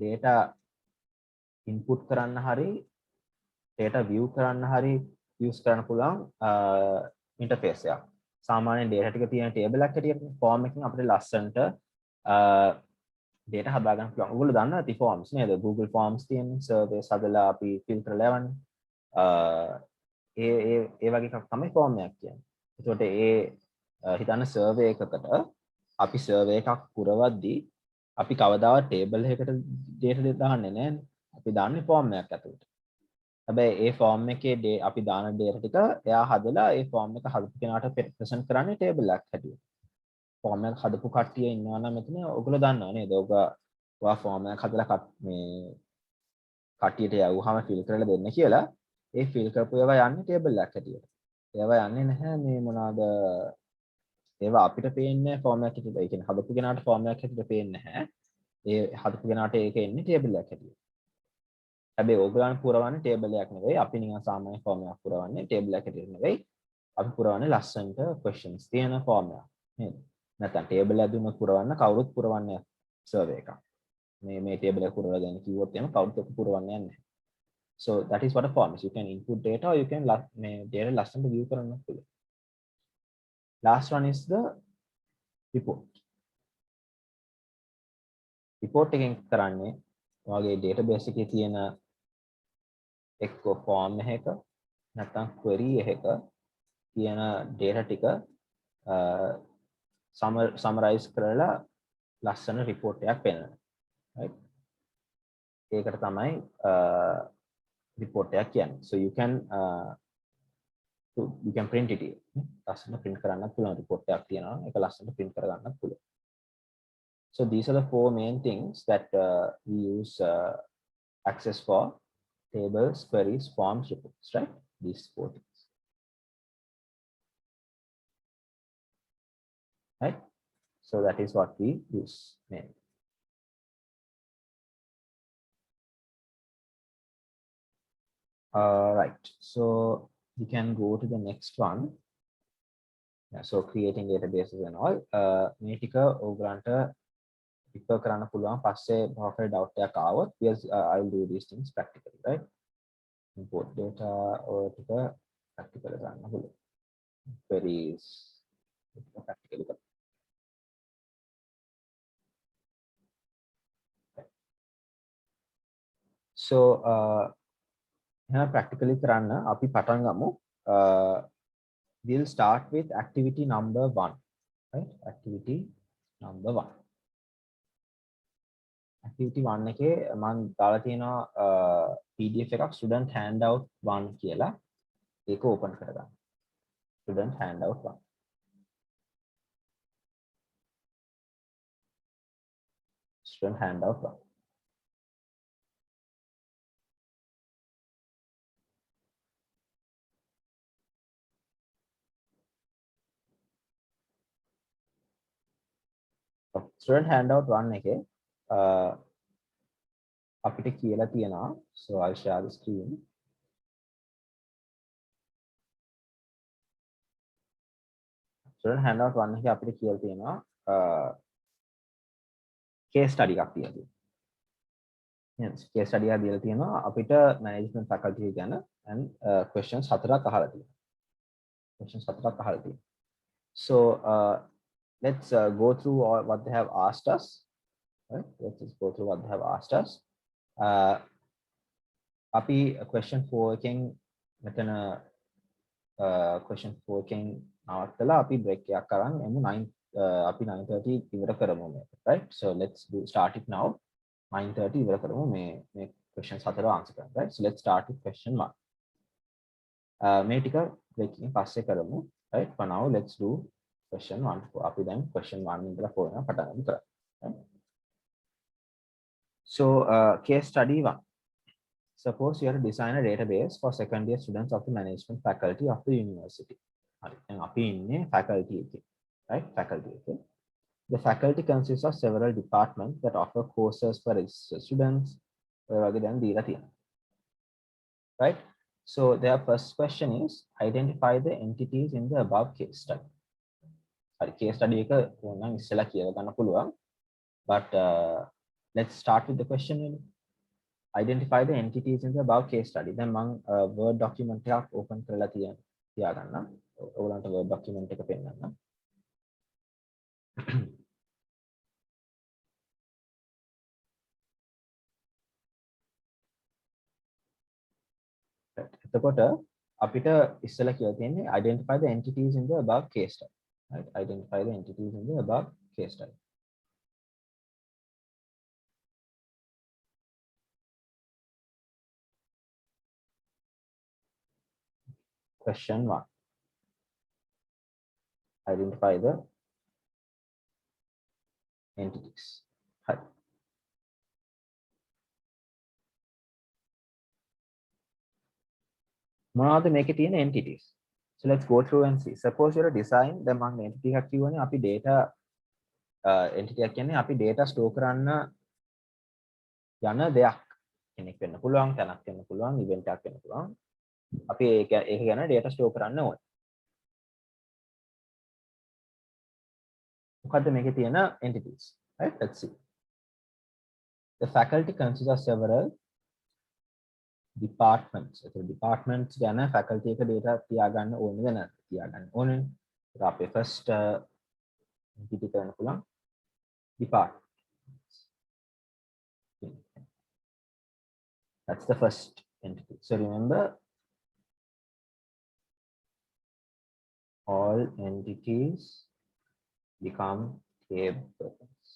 data input කරන්න හරි data view කරන්න හරි use කරන්න පුළුවන් interface එකක්. සාමාන්‍යයෙන් data ටික තියෙන table එකක් හැටියට form එකකින් අපිට ලස්සනට data හදා ගන්න පුළුවන්. ඔයගොල්ලෝ දන්නවා ඇති forms නේද? Google Forms තියෙන surveys හදලා අපි filter ලැවන්නේ. ඒ වගේ එකක් තමයි form එකක් කියන්නේ. ඒකට හිතන්න survey එකකට අපි survey එකක් පුරවද්දී අපි කවදාවත් table එකකට data දාන්නේ නැහැ. අපි දාන්නේ form එකක් ඇතුළට. හැබැයි ඒ form එකේ අපි දාන data ටික එයා හදලා ඒ form එක හදපු කෙනාට present කරන්නේ table එකක් හැටියට. form එක හදපු කට්ටිය ඉන්නවා නම් මෙතන ඔයගොල්ලෝ දන්නවා නේද? ඔයා form එකක් හදලා මේ කට්ටියට යවුවාම fill කරලා දෙන්න කියලා ඒ fill කරපු ඒවා යන්නේ table එකක් හැටියට. ඒවා යන්නේ නැහැ මේ මොනවාද ඒවා අපිට පේන්නේ form එකක් හැටියට. ඒ කියන්නේ හදපු කෙනාට form එකක් හැටියට පේන්නේ නැහැ. ඒ හදපු කෙනාට ඒක එන්නේ table එකක් හැටියට. හැබැයි ඕගලන් පුරවන්නේ table එකක් නෙවෙයි. අපි නිකන් සාමාන්‍ය form එකක් පුරවන්නේ table එකක් හැටියට නෙවෙයි. අපි පුරවන්නේ ලස්සනට questions තියෙන form එකක්. නේද? නැත්නම් table එක දුන්නොත් පුරවන්න කවුරුත් පුරවන්නේ survey එකක්. මේ table එක පුරවලා දෙන්න කිව්වොත් එහෙම කවුරුත් ඒක පුරවන්නේ නැහැ. So that is what a form is. You can input data or you can මේ data ලස්සනට view කරන්න පුළුවන්. Last one is the report. Report එකෙන් කරන්නේ ඔයාගේ database එකේ තියෙන එක්ක form එකක නැත්නම් query එකක තියෙන data ටික summarize කරලා ලස්සන report එකක් පෙන්නනවා. right? ඒකට තමයි report එකක් කියන්නේ. So you can print it here. ලස්සන print කරන්නත් පුළුවන් report එකක් තියෙනවා. ඒක ලස්සනට print කරගන්නත් පුළුවන්. So these are the 4 main things that we use access for: tables, queries, forms, reports, right? These 4 things. Right? So that is what we use mainly. Right. So we can go to the next one. Yeah, so creating databases and all. මේ ටික ඔයගලන්ට refer කරන්න පුළුවන් පස්සේ මොකක් හරි doubt එකක් ආවොත් because I will do these things practically, right? Import data or ටික practical කරන්න පුළුවන්. Queries practically. so එහෙනම් practically කරන්න අපි පටන් ගමු. We'll start with activity number 1, right? Activity number 1. Activity 1 එකේ මම දාලා තියෙනවා PDF එකක් student handout 1 කියලා. ඒක open කරගන්න. Student handout 1. Student handout 1. Student handout 1 එකේ අපිට කියලා තියෙනවා, so I'll share the screen. Student handout 1 එකේ අපිට කියලා තියෙනවා case study එකක් තියෙනවා. Yes, case study එකක් දීලා තියෙනවා අපිට management faculty ගැන and questions 4ක් අහලා තියෙනවා. Questions 4ක් අහලා තියෙනවා. So let's go through all what they have asked us. Right? Let's just go through what they have asked us. Api question 4 එකෙන් මෙතන question 4 එකෙන් නවත්තලා අපි break එකක් කරන් එමු 9 අපි 9:30 ඉවර කරමු මේක. Right? So let's start it now. 9:30 ඉවර කරමු මේ questions 4 answer කරන්න. Right? So let's start with question 1. මේ ටික break එකෙන් පස්සේ කරමු. Right? For now let's do question 1. අපි දැන් question 1 ඉඳලා 4 වෙනකම් පටන් ගමු කරා. So case study 1. Suppose you are to design a database for second year students of the management faculty of the university. And අපි ඉන්නේ faculty එකේ. Right? Faculty එකේ. The faculty consists of several departments that offer courses for registered students. ඔය වගේ දැන් දීලා තියෙනවා. Right? So their first question is identify the entities in the above case study. හරි case study එක ඕනනම් ඉස්සෙල්ලා කියලා ගන්න පුළුවන්. But let's start with the question. Identify the entities in the above case study. Then මම Word document එකක් open කරලා තියාගන්නම්. ඔයගොල්ලන්ට Word document එක පෙන්නන්නම්. එතකොට අපිට ඉස්සෙල්ලා කියලා තියෙන්නේ identify the entities in the above case study. Right? Identify the entities in the above case study. Question 1. Identify the entities. Hi. මොනවද මේකේ තියෙන entities? So let's go through and see. Suppose you're a design the මම entity එකක් කියවනේ අපි data entity එකක් කියන්නේ අපි data store කරන්න යන දෙයක්. කෙනෙක් වෙන්න පුළුවන්, තැනක් වෙන්න පුළුවන්, event එකක් වෙන්න පුළුවන්. අපි ඒක ගැන data store කරන්න ඕනේ. මොකද්ද මේකේ තියෙන entities? Right? Let's see. The faculty consists of several departments. So departments ගැන faculty එක data තියාගන්න ඕනේද නැද්ද? තියාගන්න ඕනේ. ඒක අපේ first entity කරන්න පුළුවන් departments. That's the first entity. So remember, all entities become tables.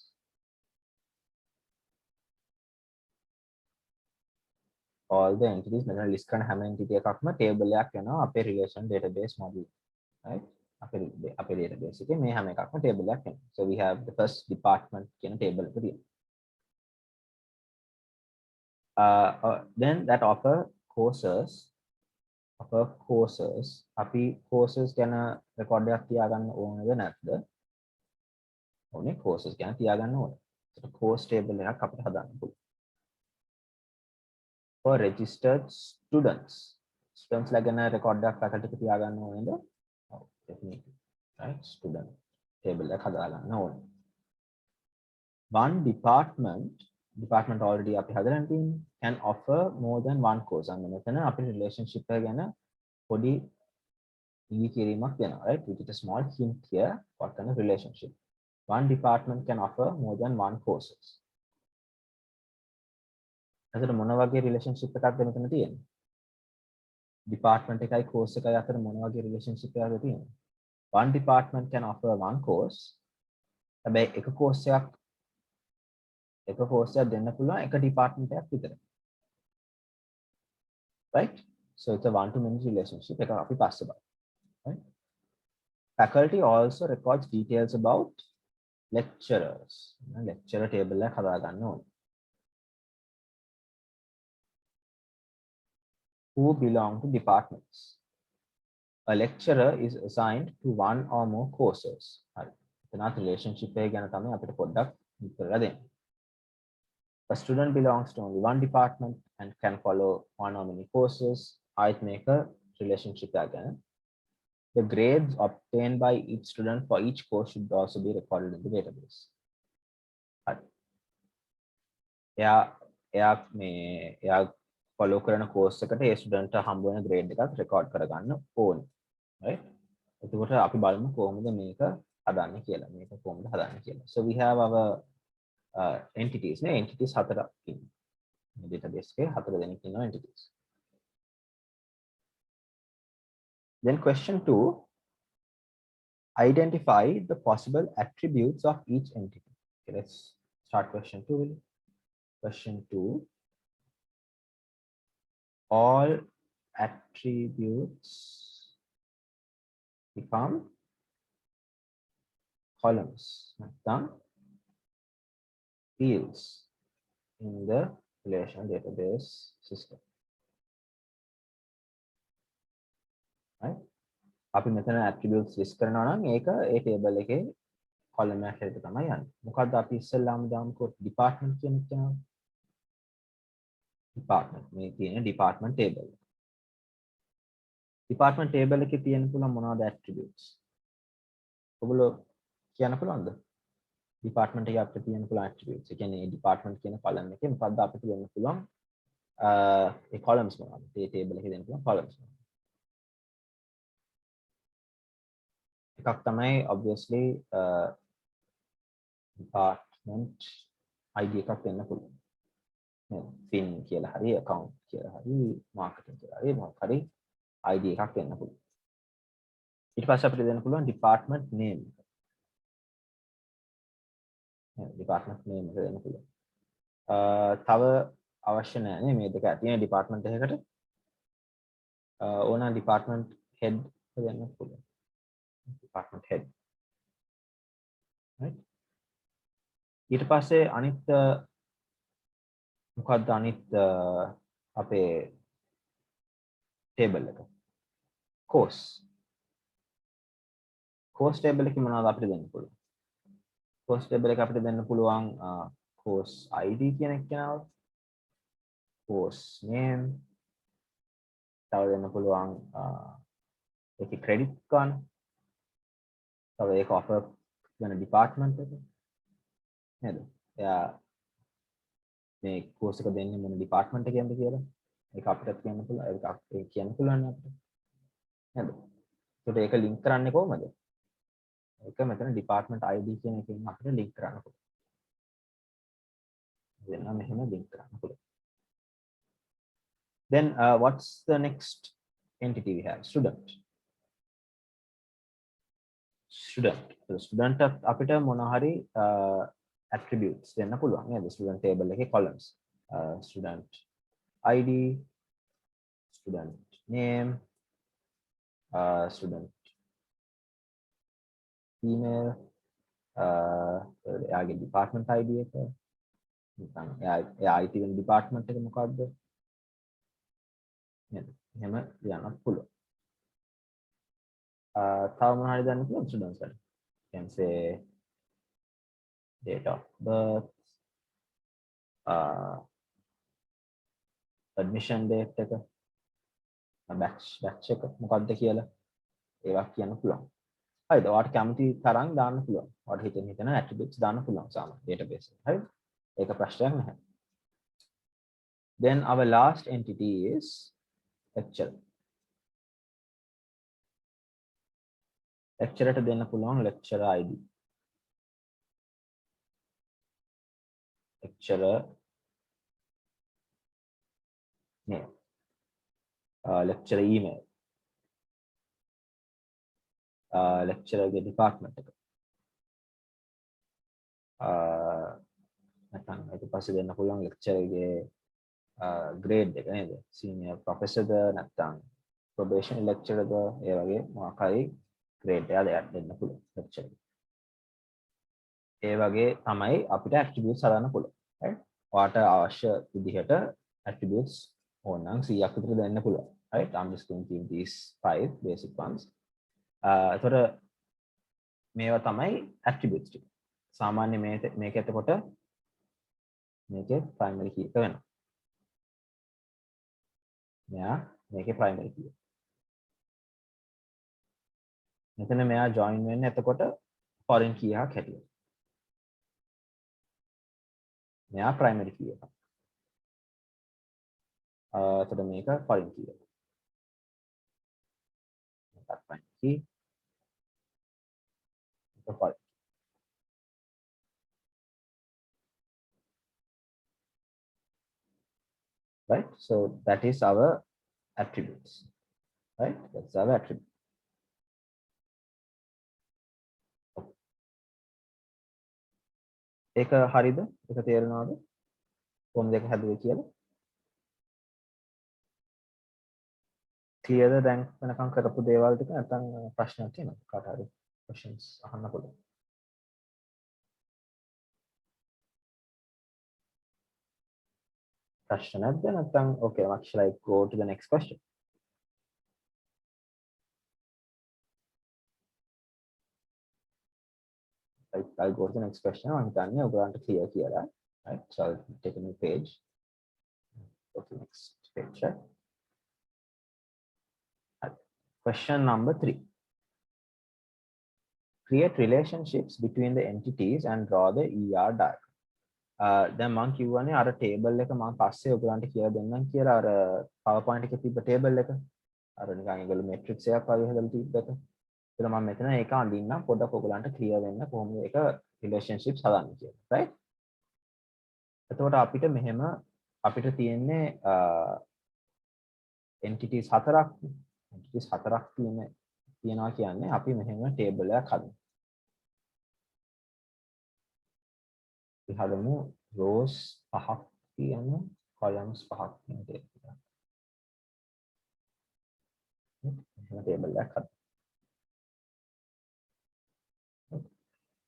All the entities මෙතන list කරන හැම entity එකක්ම table එකක් වෙනවා අපේ relation database module. Right? අපේ database එකේ මේ හැම එකක්ම table එකක් වෙනවා. So we have the first department කියන table එක තියෙනවා. Then that offer courses. අපි courses ගැන record එකක් තියාගන්න ඕනද නැද්ද? ඕනේ courses ගැන තියාගන්න ඕනේ. So course table එකක් අපිට හදාන්න පුළුවන්. For registered students. Students ලා ගැන record එකක් faculty එක තියාගන්න ඕනේද? ඔව් definitely. Right? Student table එකක් හදාගන්න ඕනේ. One department already අපි හදලා තියෙන්නේ can offer more than one course. අන්න මෙතන අපි relationship එක ගැන පොඩි ඉඟිකිරීමක් දෙනවා. Right? We get a small hint here what kind of relationship. One department can offer more than one courses. එතකොට මොන වගේ රිලේෂන්ෂිප් එකක්ද මෙතන තියෙන්නේ? ඩිපාර්ට්මන්ට් එකයි කෝස් එකයි අතර මොන වගේ රිලේෂන්ෂිප් එකක්ද තියෙන්නේ? one department can offer one course. හැබැයි එක කෝස් එකක් දෙන්න පුළුවන් එක ඩිපාර්ට්මන්ට් එකක් විතරයි. Right? So it's a one to many relationship එකක් අපි පස්සේ බලමු. Right? Faculty also records details about lecturers. lecturer table එක හදා ගන්න ඕනේ. Who belong to departments. A lecturer is assigned to one or more courses. හරි. එතනත් relationship එක ගැන තමයි අපිට පොඩ්ඩක් විස්තරලා දෙන්නේ. A student belongs to only one department and can follow one or many courses. I'd make a relationship again. The grades obtained by each student for each course should also be recorded in the database. එයා follow කරන course එකට ඒ student හම්බ වෙන grade එකත් record කරගන්න ඕනේ. right? එතකොට අපි බලමු කොහොමද මේක හදන්නේ කියලා. මේක කොහොමද හදන්නේ කියලා. So we have our entities නේ entities හතරක් ඉන්නවා. මේ database එකේ හතර දෙනෙක් ඉන්නවා entities. Then question 2, identify the possible attributes of each entity. Okay, let's start question 2. Question 2, all attributes become columns, නැත්නම් fields in the relational database system. Right? අපි මෙතන attributes list කරනවා නම් ඒක ඒ table එකේ column එකක් හැටියට තමයි යන්නේ. මොකද්ද අපි ඉස්සෙල්ලාම දාමුකෝ department කියන එක යනවා. department මේ තියෙන department table. department table එකේ තියෙන පුළුවන් මොනවද attributes? ඔයගොල්ලෝ කියන්න පුළුවන්ද? department එකේ අපිට තියෙන පුළුවන් attributes. ඒ කියන්නේ department කියන column එකේ මොකද්ද අපිට දෙන්න පුළුවන් ඒ columns මොනවද? මේ table එකේ දෙන්න පුළුවන් columns. එකක් තමයි obviously department ID එකක් දෙන්න පුළුවන්. fin කියලා හරි account කියලා හරි marketing කියලා හරි මොකක් හරි ID එකක් දෙන්න පුළුවන්. ඊට පස්සේ අපිට දෙන්න පුළුවන් department name එක. department name එක දෙන්න පුළුවන්. තව අවශ්‍ය නැහැ නේ මේ දෙක තියෙන department එකකට ඕන department head දෙන්න පුළුවන්. department head. right? ඊට පස්සේ අනිත් මොකක්ද අනිත් අපේ table එක course table එකේ මොනවද අපිට දෙන්න පුළුවන් course table එක අපිට දෙන්න පුළුවන් course ID කියන එක කියනවා course name තව දෙන්න පුළුවන් ඒකේ credit ගන්න තව ඒක offer වෙන department එක නේද එයා මේ course එක දෙන්නේ මොන department එකෙන්ද කියලා ඒක අපිට කියන්න පුළුවන් ඒක කියන්න පුළුවන් අපිට නේද ඒකට ඒක link කරන්නේ කොහමද ඒක මෙතන department ID කියන එකෙන් අපිට link කරන්න පුළුවන් දෙන්න මෙහෙම link කරන්න පුළුවන් then what's the next entity we have student අපිට මොන හරි attributes දෙන්න පුළුවන් නේද student table එකේ columns student ID student name student email එයාගේ department ID එක නැත්නම් එයා IT වෙන department එක මොකක්ද නේද එහෙම ලියන්නත් පුළුවන් තව මොන හරි දාන්න පුළුවන් students වල can say date of birth admission date එක batch එක මොකක්ද කියලා ඒවා කියන්න පුළුවන් හරිද ඔයාලට කැමති තරම් දාන්න පුළුවන් ඔයාලට හිතෙන attributes දාන්න පුළුවන් සාමාන්‍ය database එක හරිද ඒක ප්‍රශ්නයක් නැහැ then our last entity is lecturer lecturer ට දෙන්න පුළුවන් lecturer ID lecturer name, lecturer email, lecturer department එක. නැත්නම් ඊට පස්සේ දෙන්න පුළුවන් lecturer ගේ grade එක නේද? senior professor ද නැත්නම් probation lecturer ද ඒ වගේ මොකක් හරි grade එකක් දෙන්න පුළුවන් lecturer. ඒ වගේ තමයි අපිට attributes හදන්න පුළුවන්. right? ඔයාට අවශ්‍ය විදිහට attributes ඕනනම් 100ක් විතර දෙන්න පුළුවන්. right? I'm just going to give these 5 basic ones. එතකොට මේවා තමයි attributes ටික. සාමාන්‍ය මේක එතකොට මේකේ primary key එක වෙනවා. මෙයා මේකේ primary key. මෙතන මෙයා join වෙන්නේ එතකොට foreign key එකක් හැටියට. මෙයා primary key එක. එතකොට මේක foreign key එක. මේකත් primary key. මේක foreign. Right? So that is our attributes. Right? That's our attribute. ඒක හරිද? ඒක තේරෙනවද? කොහොමද ඒක හැදුවේ කියලා? ක්ලියර්ද දැන් වෙනකම් කරපු දේවල් ටික නැත්නම් ප්‍රශ්නයක් තියෙනවද? කාට හරි questions අහන්න පුළුවන්. ප්‍රශ්න නැද්ද නැත්නම් okay, shall I go to the next question? Right, I'll go to the next question. I'm done. I'm going to clear here. Right, so I'll take a new page. Go to the next page. Right? Right. Question number 3. Create relationships between the entities and draw the ER diagram. දැන් මම කියවනේ අර table එක මම පස්සේ ඔයගලන්ට කියලා දෙන්නම් කියලා අර PowerPoint එකේ තිබ්බ table එක. අර නිකන් ඒගොල්ලෝ matrix එකක් වගේ හදලා තිබ්බ එක. ඒක මම මෙතන ඒක අඳින්නම් පොඩ්ඩක් ඔයගලන්ට clear වෙන්න කොහොමද ඒක relationships හදන්නේ කියලා. right? එතකොට අපිට මෙහෙම අපිට තියෙන්නේ entities 4ක්. entities 4ක් තියෙනවා කියන්නේ අපි මෙහෙම table එකක් හදනවා. අපි හදමු rows 5ක් තියෙන columns 5ක් තියෙන table එකක්. table එකක් හදමු.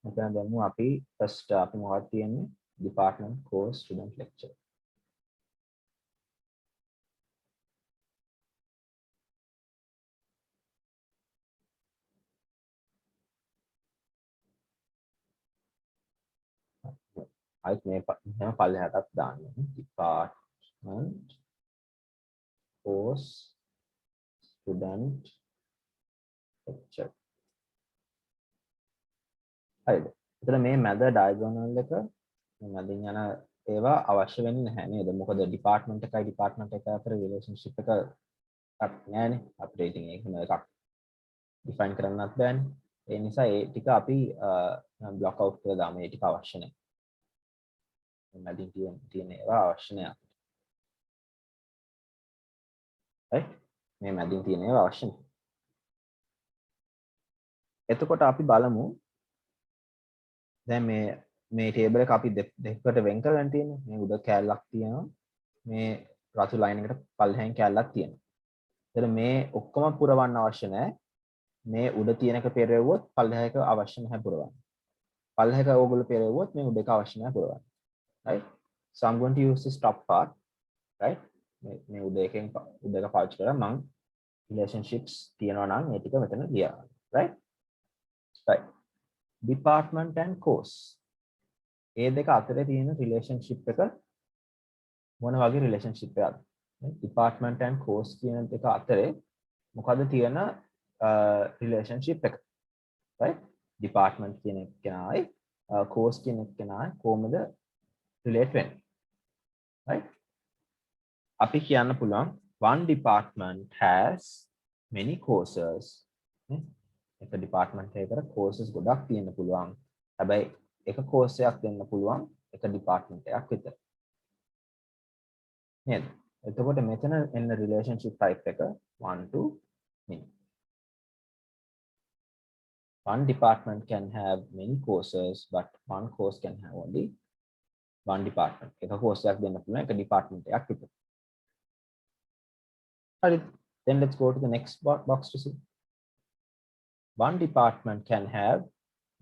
මෙතන දැම්මු අපි first අපි මොකක්ද තියෙන්නේ department course student lecture. අයිත් මේ මෙහෙම පල්ලෙහාටත් දාන්න. department course student lecture. හරිද? එතන මේ මැද diagonal එක මැදින් යන ඒවා අවශ්‍ය වෙන්නේ නැහැ නේද? මොකද department එකයි department එක අතර relationship එක නෑනේ. අපිට ඉතින් ඒකම එකක් define කරන්නත් බෑනේ. ඒ නිසා ඒ ටික අපි block out කරලා දාමු. ඒ ටික අවශ්‍ය නැහැ. මැදින් තියෙන ඒවා අවශ්‍ය නැහැ. right? මේ මැදින් තියෙන ඒවා අවශ්‍ය නැහැ. එතකොට අපි බලමු දැන් මේ table එක අපි දෙකකට වෙන් කරගෙන තියෙනවා. මේ උඩ කැලලක් තියෙනවා. මේ රතු line එකට පල්ලෙහාන් කැලලක් තියෙනවා. එතන මේ ඔක්කොම පුරවන්න අවශ්‍ය නැහැ. මේ උඩ තියෙන එක පෙරෙව්වොත් පල්ලෙහා එක අවශ්‍ය නැහැ පුරවන්න. පල්ලෙහා එක ඕගොල්ලෝ පෙරෙව්වොත් මේ උඩ එක අවශ්‍ය නැහැ පුරවන්න. right? So I'm going to use this top part. right? මේ උඩ එක පාවිච්චි කරලා මම relationships තියනවා නම් ඒ ටික මෙතන ලියනවා. right? right. department and course. ඒ දෙක අතරේ තියෙන relationship එක මොන වගේ relationship එකක්ද? department and course කියන දෙක අතරේ මොකද්ද තියෙන relationship එක? right? department කියන කෙනායි course කියන කෙනායි කොහොමද relate වෙන්නේ? right? අපි කියන්න පුළුවන් one department has many courses. එක department එකකට courses ගොඩක් තියෙන්න පුළුවන්. හැබැයි එක course එකක් දෙන්න පුළුවන් එක department එකක් විතර. නේද? එතකොට මෙතන එන්න relationship type එක 1 to many. One department can have many courses, but one course can have only one department. එක course එකක් දෙන්න පුළුවන් එක department එකක් විතර. හරි. Then let's go to the next box to see. One department can have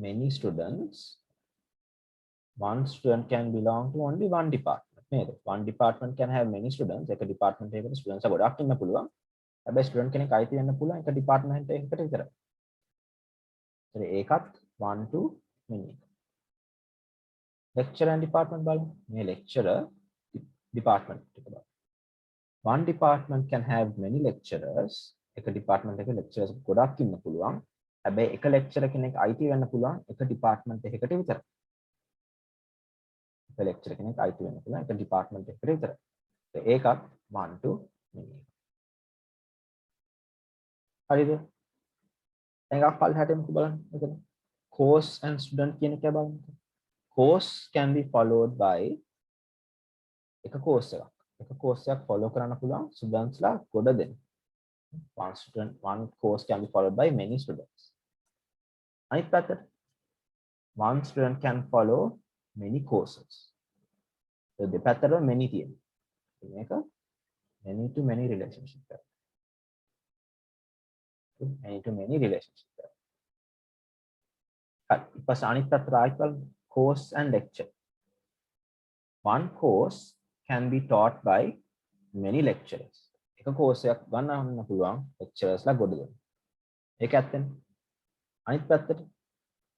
many students. One student can belong to only one department. නේද? One department can have many students. එක department එකකට students ගොඩක් ඉන්න පුළුවන්. හැබැයි student කෙනෙක් අයිති වෙන්න පුළුවන් එක department එකකට විතරයි. ඒකත් 1 to many. Lecturer and department බලමු. මේ lecturer department එක බලමු. One department can have many lecturers. එක department එකක lecturers ගොඩක් ඉන්න පුළුවන්. හැබැයි එක lecturer කෙනෙක් අයිති වෙන්න පුළුවන් එක department එකකට විතරයි. එක lecturer කෙනෙක් අයිති වෙන්න පුළුවන් එක department එකකට විතරයි. ඒකත් 1 to many. හරිද? එකක් පල්ලෙහාට එමුකෝ බලන්න. එතන course and student කියන එක බලන්න. Course can be followed by එක course එකක්. එක course එකක් follow කරන්න පුළුවන් students ලා ගොඩ දෙනෙක්. One course can be followed by many students. අනිත් පැත්තට one student can follow many courses. දෙපැත්තට many තියෙනවා. මේක many to many relationship එක. Many to many relationship එක. ඊපස්සේ අනිත් පැත්තට ආයෙත් බලමු. Course and lecture. One course can be taught by many lecturers. එක course එකක් ගන්න පුළුවන් lecturers ලා ගොඩ දෙනෙක්. ඒක ඇත්තනේ. අනිත් පැත්තට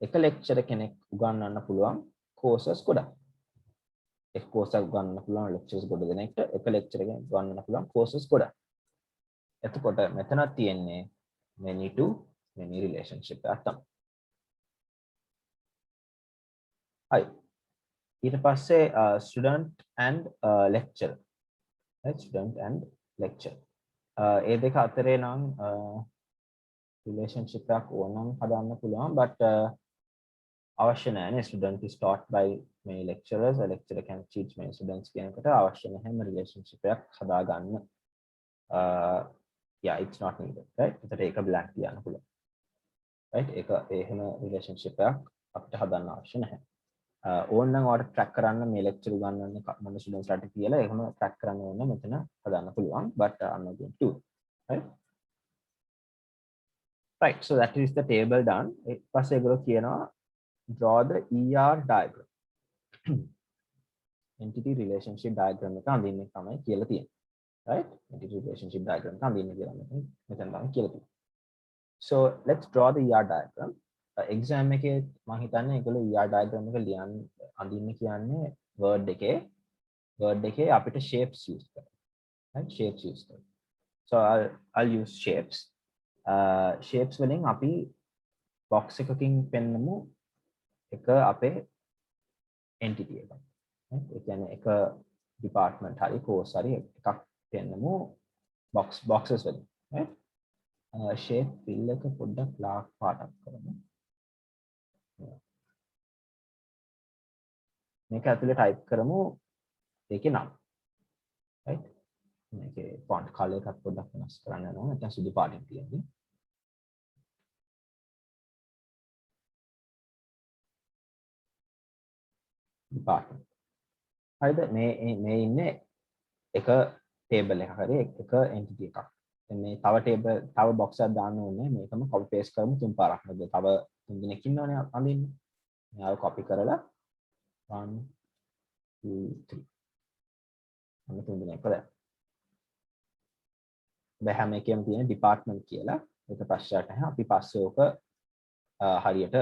එක lecturer කෙනෙක් උගන්වන්න පුළුවන් courses ගොඩක්. එක course එකක් උගන්වන්න පුළුවන් lecturers ගොඩ දෙනෙක්ට එක lecturer කෙනෙක් උගන්වන්න පුළුවන් courses ගොඩක්. එතකොට මෙතන තියෙන්නේ many to many relationship එකක් තමයි. හරි. ඊට පස්සේ student and lecturer. right? Student and lecturer. ඒ දෙක අතරේ නම් relationship එකක් ඕනනම් හදන්න පුළුවන් but අවශ්‍ය නැහැ. Student is taught by many lecturers. A lecturer can teach many students කියන එකට අවශ්‍ය නැහැ relationship එකක් හදාගන්න. Yeah, it's not needed, right? ඒකට ඒක blank තියන්න පුළුවන්. right? ඒක එහෙම relationship එකක් අපිට හදන්න අවශ්‍ය නැහැ. ඕනනම් ඔයාලට track කරන්න මේ lecture උගන්වන්නේ මොන students ලාට කියලා එහෙම track කරන්න ඕන මෙතන හදන්න පුළුවන් but I'm not going to. right? Right, so that is the table done. ඊට පස්සේ ඒගොල්ලෝ කියනවා draw the ER diagram. Entity relationship diagram එක අඳින්න තමයි කියලා තියෙන්නේ. right? Entity relationship diagram එක අඳින්න කියලා මෙතන තමයි කියලා තියෙන්නේ. So let's draw the ER diagram. Exam එකේ මම හිතන්නේ ඒගොල්ලෝ ER diagram එක ලියන්න අඳින්න කියන්නේ word එකේ අපිට shapes use කරන්න. right? Shapes use කරන්න. So I'll use shapes. Shapes වලින් අපි box එකකින් පෙන්නමු එක අපේ entity එකක්. ඒ කියන්නේ එක department හරි course හරි එකක් පෙන්නමු boxes වලින්. right? shape fill එක පොඩ්ඩක් black පාටක් කරමු. මේක ඇතුලේ type කරමු ඒකේ නම. right? මේකේ font color එකක් පොඩ්ඩක් වෙනස් කරන්න යනවා. නැත්නම් සුදු පාටින් තියෙන්නේ. department. හරිද? මේ ඉන්නේ එක table එකක් හරි එක entity එකක්. දැන් මේ තව box එකක් දාන්න ඕනේ. මේකම copy paste කරමු තුන් පාරක්. මොකද තව තුන් දිනක් ඉන්නවනේ අඳින්න. මෙයාව copy කරලා 1 2 3 අන්න තුන් දිනක් කරලා. දැන් හැම එකෙම තියෙන department කියලා. ඒක ප්‍රශ්නයක් නැහැ. අපි පස්සේ ඕක හරියට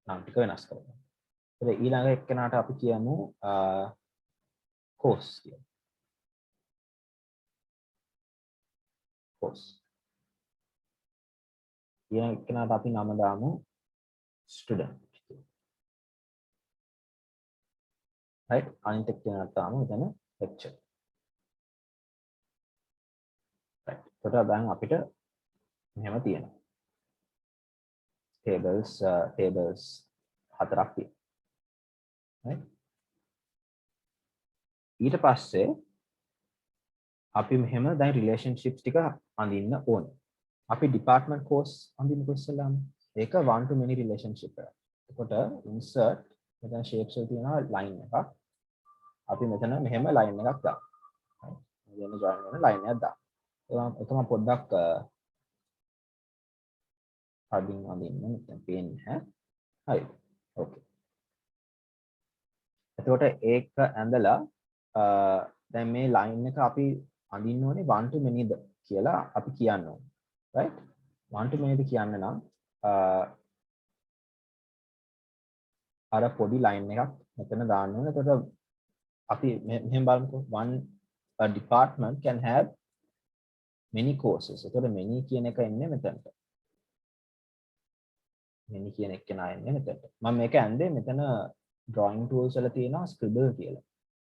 නම් ටික වෙනස් කරමු. ඊට ඊළඟ එක්කෙනාට අපි කියමු course කියලා. course. ඊළඟ එක්කෙනාට අපි නම දාමු student. right? අනිත් එක්කෙනාට දාමු එතන lecture. right? ඒකට දැන් අපිට මෙහෙම තියෙනවා. tables හතරක් තියෙනවා. right? ඊට පස්සේ අපි මෙහෙම දැන් relationships ටික අඳින්න ඕනේ. අපි department course අඳින්නකො ඉස්සෙල්ලාම. ඒක one to many relationship එක. එතකොට insert මෙතන shapes වල තියෙනවා line එකක්. අපි මෙතන මෙහෙම line එකක් දාමු. right? මෙතන join වෙන line එකක් දාමු. ඒක මම පොඩ්ඩක් අදින්න මෙතන පේන්නේ නැහැ. හරි. okay. එතකොට ඒක ඇඳලා දැන් මේ line එක අපි අඳින්න ඕනේ one to many ද කියලා අපි කියන්න ඕනේ. right? one to many ද කියන්න නම් අර පොඩි line එකක් මෙතන දාන්න ඕනේ. එතකොට අපි මෙහෙම බලමුකෝ one a department can have many courses. එතකොට many කියන එක එන්නේ මෙතනට. many කියන එක නෑ එන්නේ මෙතනට. මම මේක ඇඳේ මෙතන drawing tools වල තියෙනවා scribble කියලා.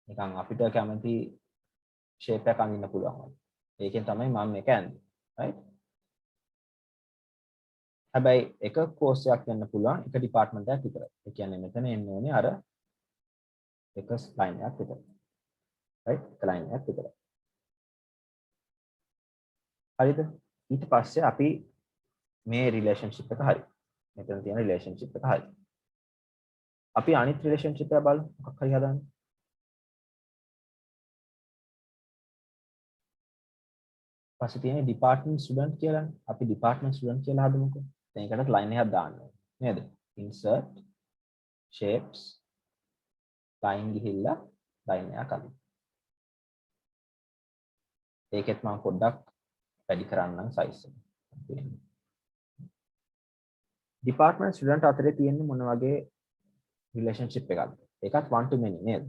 නිකන් අපිට කැමති shape එකක් අඳින්න පුළුවන්. ඒකෙන් තමයි මම මේක ඇඳේ. right? හැබැයි එක course එකක් වෙන්න පුළුවන් එක department එකක් විතරයි. ඒ කියන්නේ මෙතන එන්න ඕනේ අර එක line එකක් විතරයි. right? එක line එකක් විතරයි. හරිද? ඊට පස්සේ අපි මේ relationship එක හරි. මෙතන තියෙන relationship එක හරි. අපි අනිත් relationship එක බලමු. මොකක් හරි හදාන්න. පස්සේ තියෙන department student කියලා. අපි department student කියලා හදමුකෝ. දැන් ඒකටත් line එකක් දාන්න ඕනේ. නේද? insert shapes line ගිහිල්ලා line එකක් අදින්න. ඒකෙත් මම පොඩ්ඩක් වැඩි කරන්නම් size එක. department student අතරේ තියෙන්නේ මොන වගේ relationship එකක්ද? ඒකත් one to many නේද?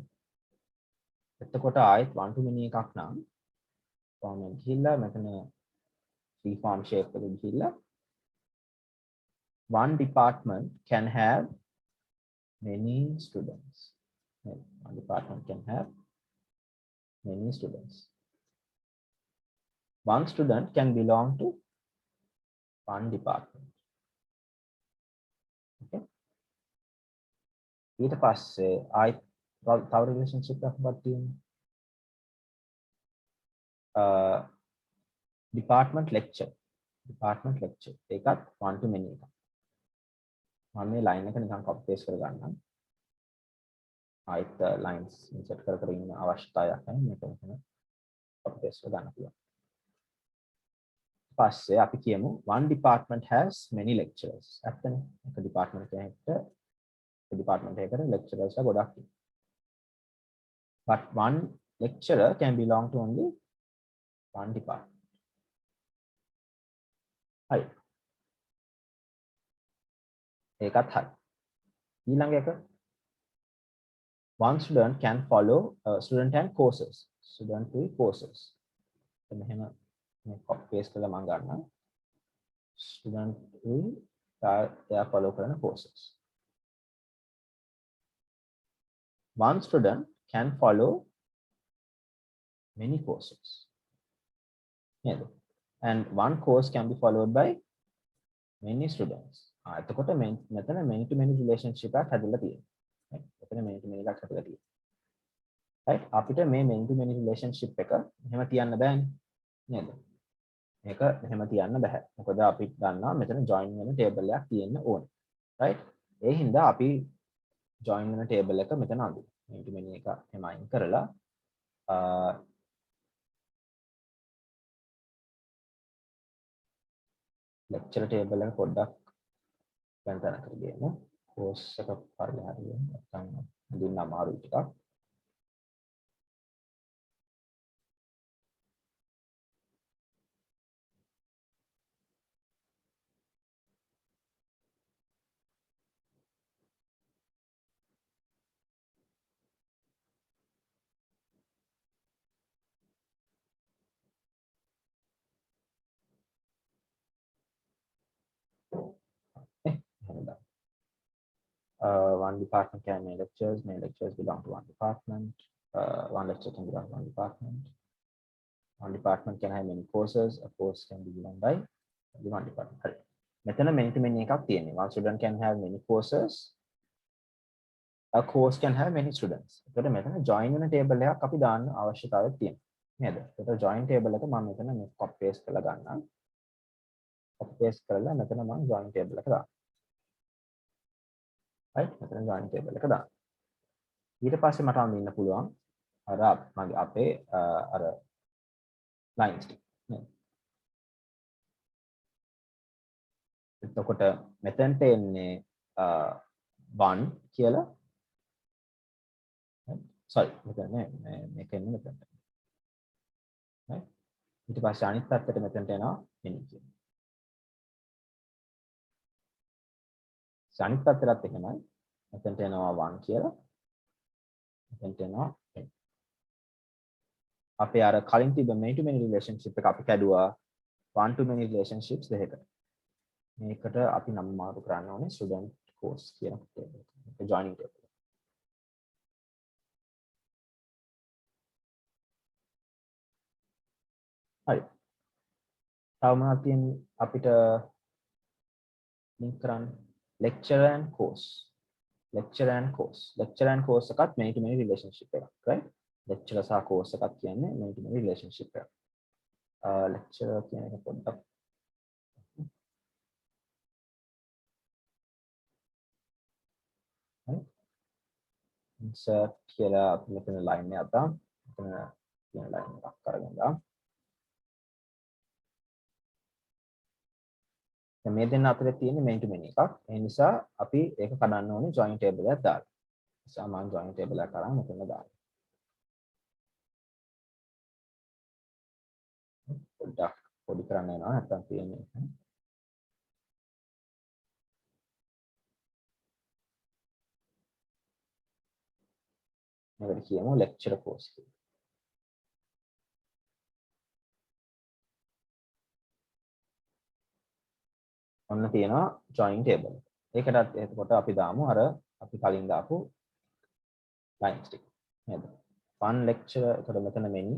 එතකොට ආයෙත් one to many එකක් නම් form එක ගිහිල්ලා මෙතන free form shape එක ගිහිල්ලා one department can have many students. One department can have many students. One student can belong to one department. Okay. ඊට පස්සේ ආයෙත් තව relationship එකක් තියෙනවා. department lecture ඒකත් one to many එකක්. මම මේ line එක නිකන් copy paste කරගන්නම්. ආයෙත් lines insert කර ඉන්න අවශ්‍යතාවයක් නැහැ. මේක මෙතන copy paste කරගන්න පුළුවන්. පස්සේ අපි කියමු one department has many lecturers. ඇත්තනේ. එක department එකකට lecturers ගොඩක් තියෙනවා. But one lecturer can belong to only one department. හරි. ඒකත් හරි. ඊළඟ එක one student can follow student and courses. Student with courses. මෙහෙම මේ copy paste කරලා මම ගන්නවා. Student will එයා follow කරන courses. One student can follow many courses. නේද? And one course can be followed by many students. එතකොට මෙතන many to many relationship එකක් හැදලා තියෙනවා. මෙතන many to many එකක් හැදලා තියෙනවා. right? අපිට මේ many to many relationship එක එහෙම තියන්න බෑනේ. නේද? මේක එහෙම තියන්න බෑ. මොකද අපි දන්නවා මෙතන join වෙන table එකක් තියෙන්න ඕනේ. right? ඒ හින්දා අපි join වෙන table එක මෙතන අඳිනවා. many to many එක එහෙම අයින් කරලා lecture table එක පොඩ්ඩක් වෙන තැනකට ගියමු. course එක පරිලි හරියට නැත්නම් හඳුන්වන්න අමාරුයි ටිකක්. One department can make lectures. Many lectures belong to one department. One lecture can belong to one department. One department can have many courses. A course can be belong by only one department. හරි. මෙතන many to many එකක් තියෙනවා. One student can have many courses. A course can have many students. ඒකට මෙතන join වෙන table එකක් අපි දාන්න අවශ්‍යතාවයක් තියෙනවා. නේද? ඒකට join table එක මම මෙතන මේ copy paste කරලා ගන්නම්. copy paste කරලා මෙතන මම join table එක දානවා. right? මෙතන join table එක දානවා. ඊට පස්සේ මට අඳින්න පුළුවන් අර මගේ අපේ අර lines ටික. නේද? එතකොට මෙතනට එන්නේ 1 කියලා sorry මෙතන නෑ මේක එන්නේ මෙතනට. right? ඊට පස්සේ අනිත් පැත්තට මෙතනට එනවා n කියලා. අනිත් පැත්තටත් එහෙමයි. මෙතනට එනවා 1 කියලා. මෙතනට එනවා n. අපේ අර කලින් තිබ්බ many to many relationship එක අපි කැඩුවා one to many relationships දෙකකට. මේකට අපි නම් මාරු කරන්න ඕනේ student course කියන table එක. joining table. හරි. තව මොනවද තියෙන්නේ අපිට link කරන්න lecture and course. lecture and course එකත් many to many relationship එකක්. right? lecture සහ course එකක් කියන්නේ many to many relationship එකක්. lecture කියන එක පොඩ්ඩක් insert කියලා අපි මෙතන line එකක් දාමු. මෙතන තියෙන line එකක් අරගෙන දාමු. දැන් මේ දෙන්න අතරේ තියෙන many to many එකක්. ඒ නිසා අපි ඒක කඩන්න ඕනේ join table එකක් දාලා. සාමාන්‍ය join table එකක් අරන් මෙතන දාන්න. පොඩ්ඩක් පොඩි කරන්න යනවා නැත්තම් තියෙන්නේ. මේකට කියමු lecture course කියලා. ඔන්න තියෙනවා join table. ඒකටත් එතකොට අපි දාමු අර අපි කලින් දාපු lines ටික. නේද? one lecture එතකොට මෙතන many.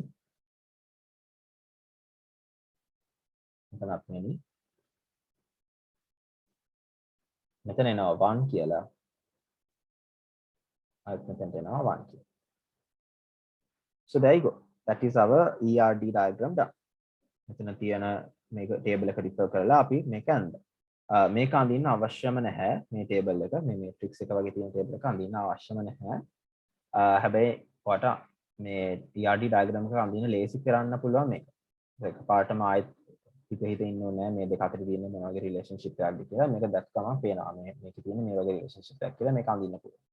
මෙතනත් many. මෙතන එනවා 1 කියලා. ආයෙත් මෙතනට එනවා 1 කියලා. So there you go. That is our ERD diagram done. මෙතන තියෙන මේක table එක refer කරලා අපි මේක අඳින්න. මේක අඳින්න අවශ්‍යම නැහැ මේ table එක මේ matrix එක වගේ තියෙන table එක අඳින්න අවශ්‍යම නැහැ. හැබැයි ඔයාට මේ ERD diagram එක අඳින්න ලේසි කරන්න පුළුවන් මේක. ඒක පාටම ආයෙත් හිත ඉන්න ඕනේ නැහැ මේ දෙක අතර තියෙන මොන වගේ relationship එකක්ද කියලා. මේක දැක්කම පේනවා මේකේ තියෙන මේ වගේ relationship එකක් කියලා මේක අඳින්න පුළුවන්.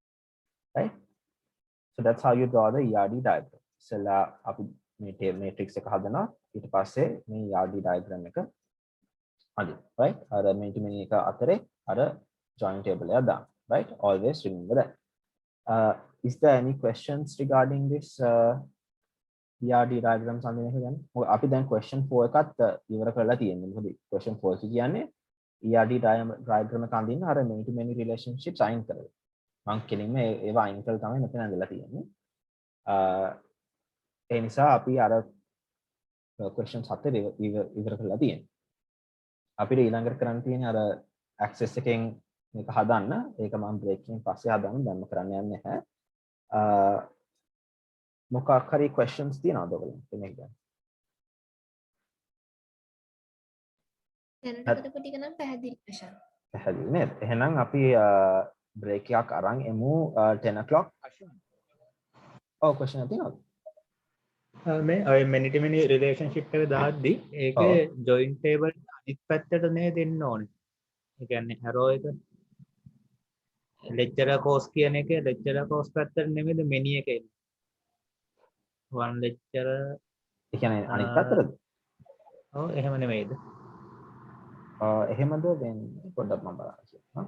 Right? So that's how you draw the ERD diagram. ඉස්සෙල්ලා අපි මේ matrix එක හදනවා ඊට පස්සේ මේ ERD diagram එක අඳින්න. Right? අර many to many එක අතරේ අර join table එක දාන්න. Right? Always remember that. Is there any questions regarding this ERD diagrams අඳින එක ගැන? අපි දැන් question 4 එකත් ඉවර කරලා තියෙනවා. මොකද question 4 එක කියන්නේ ERD diagram එක අඳින්න අර many to many relationships අයින් කරලා. මම කෙලින්ම ඒවා අයින් කරලා තමයි මෙතන ඇඳලා තියෙන්නේ. ඒ නිසා අපි අර questions 7 ඉවර කරලා තියෙනවා. අපිට ඊළඟට කරන්න තියෙන්නේ අර access එකෙන් මේක හදන්න. ඒක මම break එකෙන් පස්සේ හදන්න දැන්ම කරන්න යන්නේ නැහැ. මොකක් හරි questions තියෙනවද ඔයගොල්ලන්ට මේක ගැන? දැනට කරපු ටික නම් පැහැදිලි ප්‍රශාන්ත්. පැහැදිලි නේද? එහෙනම් අපි break එකක් අරන් එමු 10 o'clock. ඔව් question තියෙනවද? මේ ඔය many to many relationship එක දාද්දි ඒකේ join table අනිත් පැත්තට නේ දෙන්න ඕනේ. ඒ කියන්නේ arrow එක lecturer course කියන එකේ lecturer course පැත්තට නෙමෙයිද many එක එන්නේ. one lecturer ඒ කියන්නේ අනිත් පැත්තටද? ඔව් එහෙම නෙමෙයිද? එහෙමද වෙන්නේ පොඩ්ඩක් මම බලන්න කියනවා.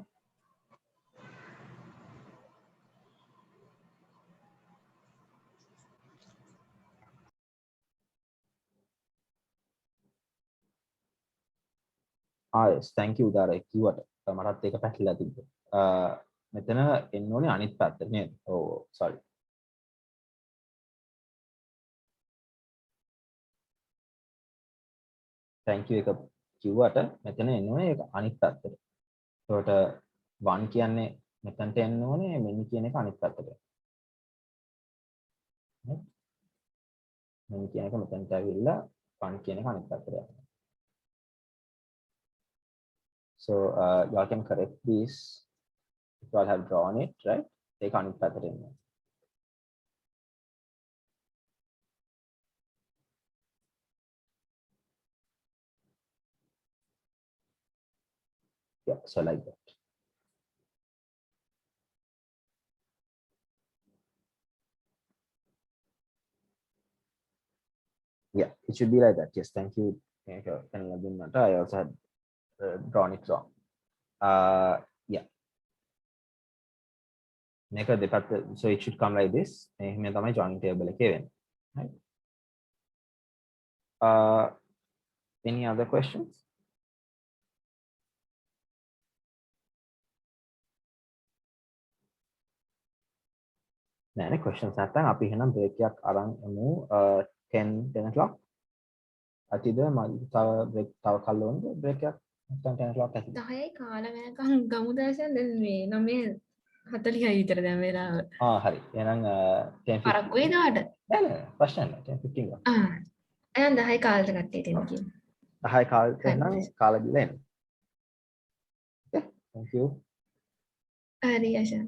yes thank you උදාරේ කිව්වට මටත් ඒක පැටලලා තිබ්බා. මෙතන එන්න ඕනේ අනිත් පැත්තට නේද? ඔව් sorry. thank you එක කිව්වට මෙතන එන්න ඕනේ ඒක අනිත් පැත්තට. ඒකට 1 කියන්නේ මෙතනට එන්න ඕනේ many කියන එක අනිත් පැත්තට. මෙන් කියන එක මෙතනට ඇවිල්ලා 1 කියන එක අනිත් පැත්තට යනවා. So you all can correct this if you all have drawn it, right? ඒක අනිත් පැත්තට එනවා. Yeah, so like that. Yeah, it should be like that. Yes, thank you. Thank you. I also had drawn it wrong. Yeah. Make a department, so it should come like this. එහෙම තමයි joining table එකේ වෙන්නේ. Right. Any other questions? නෑ questions නැත්නම් අපි එහෙනම් break එකක් අරන් යමු 10 o'clock. අතිද තව break තව කල් ඕනද break එකක් නැත්නම් 10 o'clock ඇතිද? 10යි කාල වෙනකන් ගමු දර්ශන දැන් මේ 9:40යි විතර දැන් වෙලාව. හරි. එහෙනම් 10:15. පරක්කු වේද ඔයාලට? නෑ ප්‍රශ්න නෑ 10:15 ගන්න. එහෙනම් 10යි කාලට කට්ටියට එන්න කියමු. 10යි කාලට එහෙනම් කාලා ගිහලා එන්න. Okay, thank you. හරි අශාන්.